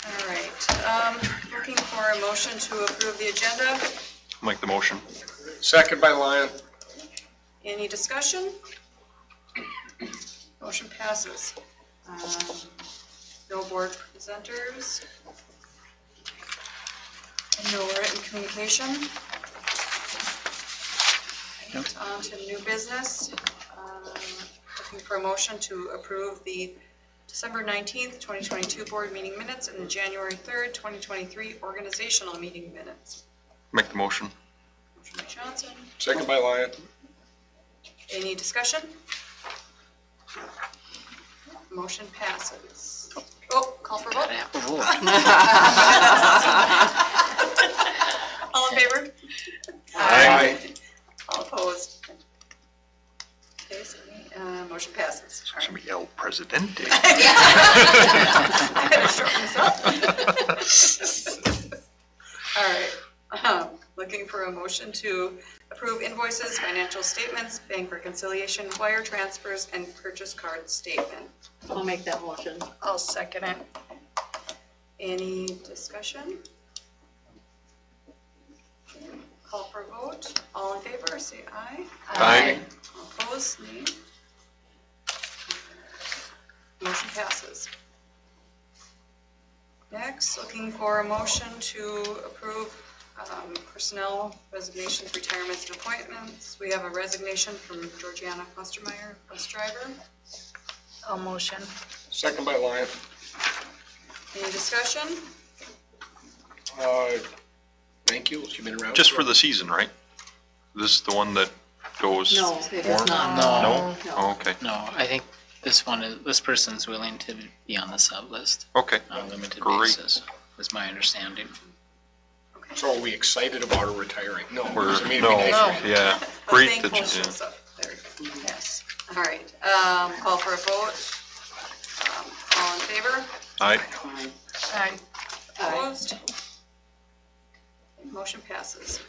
All right, looking for a motion to approve the agenda. Make the motion. Second by Lyon. Any discussion? Motion passes. No board presenters. And no written communication. Nope. On to new business. Looking for a motion to approve the December 19th, 2022 board meeting minutes, and the January 3rd, 2023 organizational meeting minutes. Make the motion. Motion by Johnson. Second by Lyon. Any discussion? Motion passes. Oh, call for vote. All in favor? Aye. All opposed? Okay, so motion passes. It's gonna be El Presidente. I had to shorten this up. All right, looking for a motion to approve invoices, financial statements, bank reconciliation, wire transfers, and purchase card statement. I'll make that motion. I'll second it. Any discussion? Call for vote. All in favor, say aye. Aye. Opposed, nay. Motion passes. Next, looking for a motion to approve personnel resignations, retirements, and appointments. We have a resignation from Georgiana Fostermeyer, bus driver. I'll motion. Second by Lyon. Any discussion? Thank you. She's been around. Just for the season, right? This is the one that goes. No, it more? is not. No? No. Oh, okay. No, I think this person's willing to be on the sub list Okay. on a limited Great. basis, was my understanding. So are we excited about her retiring? No. We're, I mean, no, it'd be nice. yeah. A Great that thankful you, shows up. There we go. Yes. All right, call for a vote. All in favor? Aye. Aye. Opposed? Motion passes.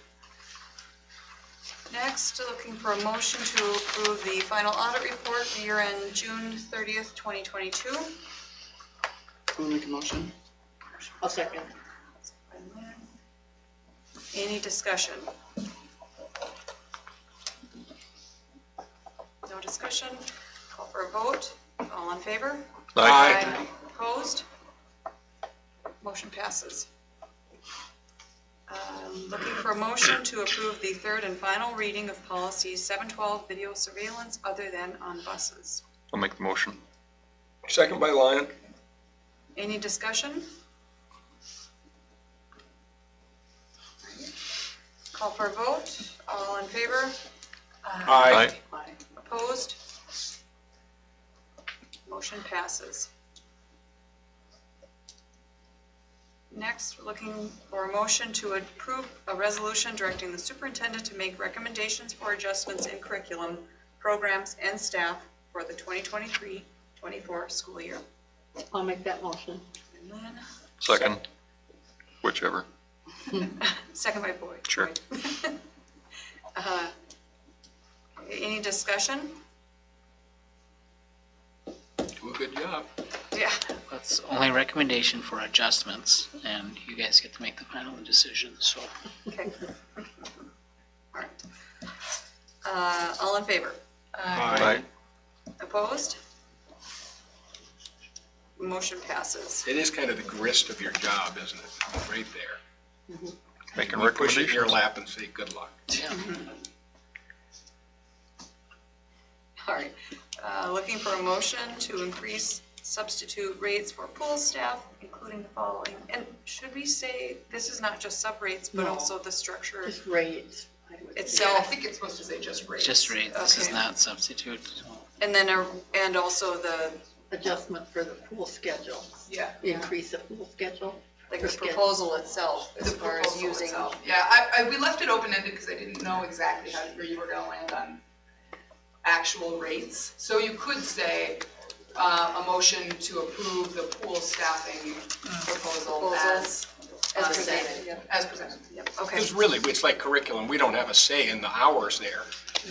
Next, looking for a motion to approve the final audit report for year end June 30th, 2022. I'll make a motion. I'll second. Any discussion? No discussion? Call for a vote. All in favor? Aye. Opposed? Motion passes. Looking for a motion to approve the third and final reading of policy 712 video surveillance other than on buses. I'll make the motion. Second by Lyon. Any discussion? Call for a vote. All in favor? Aye. Opposed? Motion passes. Next, we're looking for a motion to approve a resolution directing the superintendent to make recommendations for adjustments in curriculum, programs, and staff for the 2023-24 school year. I'll make that motion. And Lynn, Second. Whichever. second by Boyd. Sure. Any discussion? Do a good job. Yeah. That's only recommendation for adjustments, and you guys get to make the final decision, so. Okay. All right. All in favor? Aye. Opposed? Motion passes. It is kind of the grist of your job, isn't it? Right there. Making We push it in your recommendations. lap and say, good luck. All right. Looking for a motion to increase substitute rates for pool staff, including the following. And should we say, this is not just sub rates, but No. also the structure Just rates. Yeah, I itself? think it's supposed to say just rates. Just rate, this is Okay. not substitute. And then, and also the, Adjustment for the pool schedule. Yeah. Increase the pool schedule. like For the schedule. proposal itself, as The far as proposal using. itself. Yeah, we left it open-ended because I didn't know exactly where you were gonna land on actual rates. So you could say, a motion to approve the pool staffing proposal as presented. stated. As presented. Yep, okay. Because really, it's like curriculum. We don't have a say in the hours there.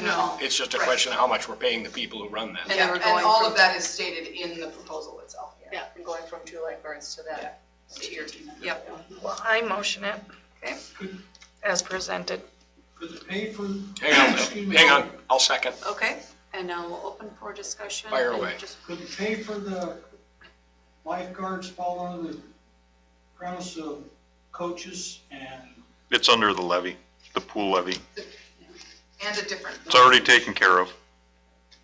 No. It's just a Right. question of how much we're paying the people who run that. And then Yeah, we're and going all from- of that is stated in the proposal itself. Yeah, from going from 2 lifeguards to that tier. Yep. Well, I motion it. Okay. As presented. Could the pay for? Hang on, I'll second. Okay, and now we'll open for discussion. Fire and away. just- Could the pay for the lifeguards fall under the premise of coaches and? It's under the levy, the pool levy. And a different. It's already taken care of.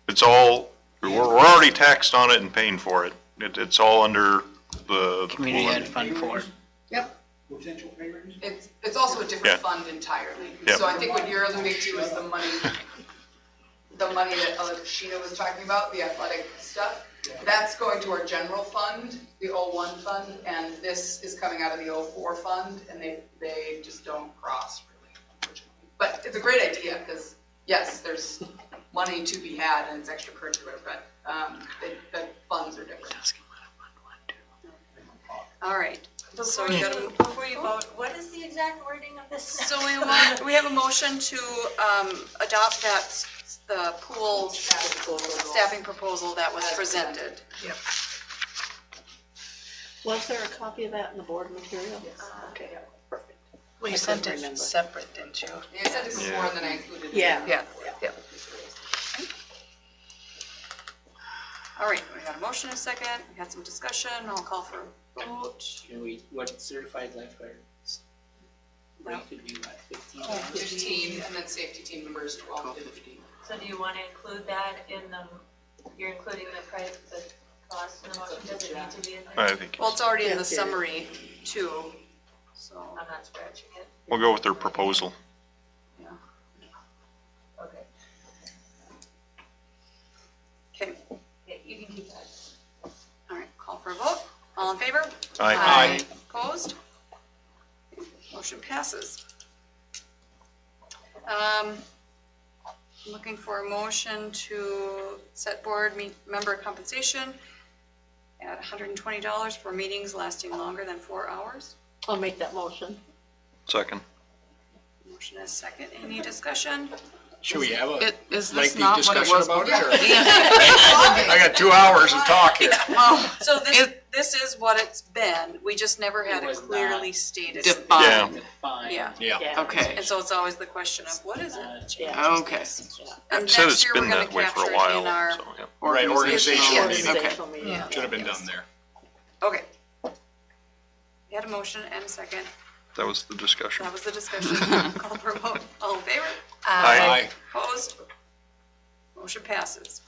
It's all, we're already taxed on it and paying for it. It's all under the. Community Ed Fund 4. Yep. Potential pay raise? It's also a Yeah. different fund entirely. Yep. So I think what you're alluding to is the money that Sheena was talking about, the athletic stuff. That's going to our general fund, the 01 fund, and this is coming out of the 04 fund, and they just don't cross really, unfortunately. But it's a great idea, because yes, there's money to be had and it's extracurricular, but the funds are different. All right. So we gotta, Before you vote, what is the exact wording of this? so we have a motion to adopt the pool staffing proposal that was presented. Yep. Was there a copy of that in the board material? Okay, perfect. Well, you I sent couldn't it remember. separate, didn't you? Yeah, I said it before and then I included it. Yeah. Yeah. All right, we got a motion in a second, we had some discussion, I'll call for a vote. Can we, what certified lifeguards? We could do what, 15? 15, and then safety team members 12 to 15. So do you want to include that in you're including the cost in the motion, does it need to be in there? I think Well, it's already in the Yes, it is. summary too, so, I'm not scratching it. we'll go with their proposal. yeah. Okay. Okay, Yeah, you can keep that. all right, call for a vote, all in favor? Aye. Opposed? Motion passes. Looking for a motion to set board member compensation at $120 for meetings lasting longer than 4 hours. I'll make that motion. Second. Motion is second. Any discussion? Should we have a Is this lengthy not what it discussion was about it? before? or- I got 2 hours of talk here. So this is what it's been. We just never had it was clearly stated. Yeah. Defined. Yeah. Yeah. Okay. And so it's always the question of what is it? Yeah. Okay. And It said next it's year we're been gonna that way for capture a it while, in our so, yeah. Right, organizational Yes, meeting. okay. meeting. Yeah. Should have been done there. Okay. We had a motion and a second. That was the discussion. That was the discussion. Call for a vote. All in favor? Aye. Opposed? Motion passes.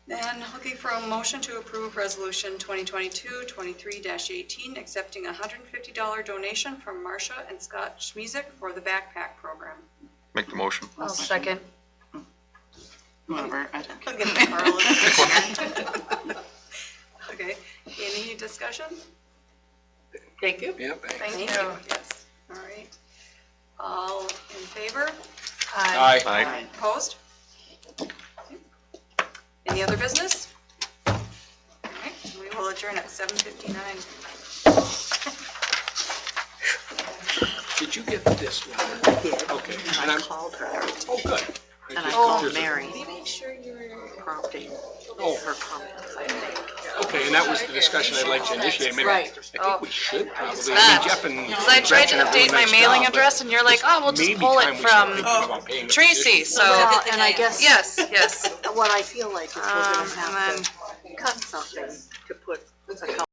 Then looking for a motion to approve resolution 2022-23-18, accepting a $150 donation from Marcia and Scott Schmiezik for the backpack program. Make the motion. I'll second. Whoever, I don't I'll care. give it Carl in a second. Okay, any discussion? Thank you. Yep. Thank you. Yes, all right. All in favor? Aye. Aye. Opposed? Any other business? All right, we will adjourn at 7:59. Did you get this one? Okay. And I'm, Called her. oh, good. And I Here's called a- Mary, Make sure you're. prompting Oh, her comments, I think. okay, and that was the discussion I'd like to initiate. Maybe Right. I think we should probably, It's I not. mean, Jeff and. Because I tried to Gretchen are doing update a my nice mailing job, but address and you're like, oh, we'll just maybe pull time it we start from thinking about paying the Tracy, position. so. And I guess Yes, yes. what I feel like is we're gonna have And to cut something to put a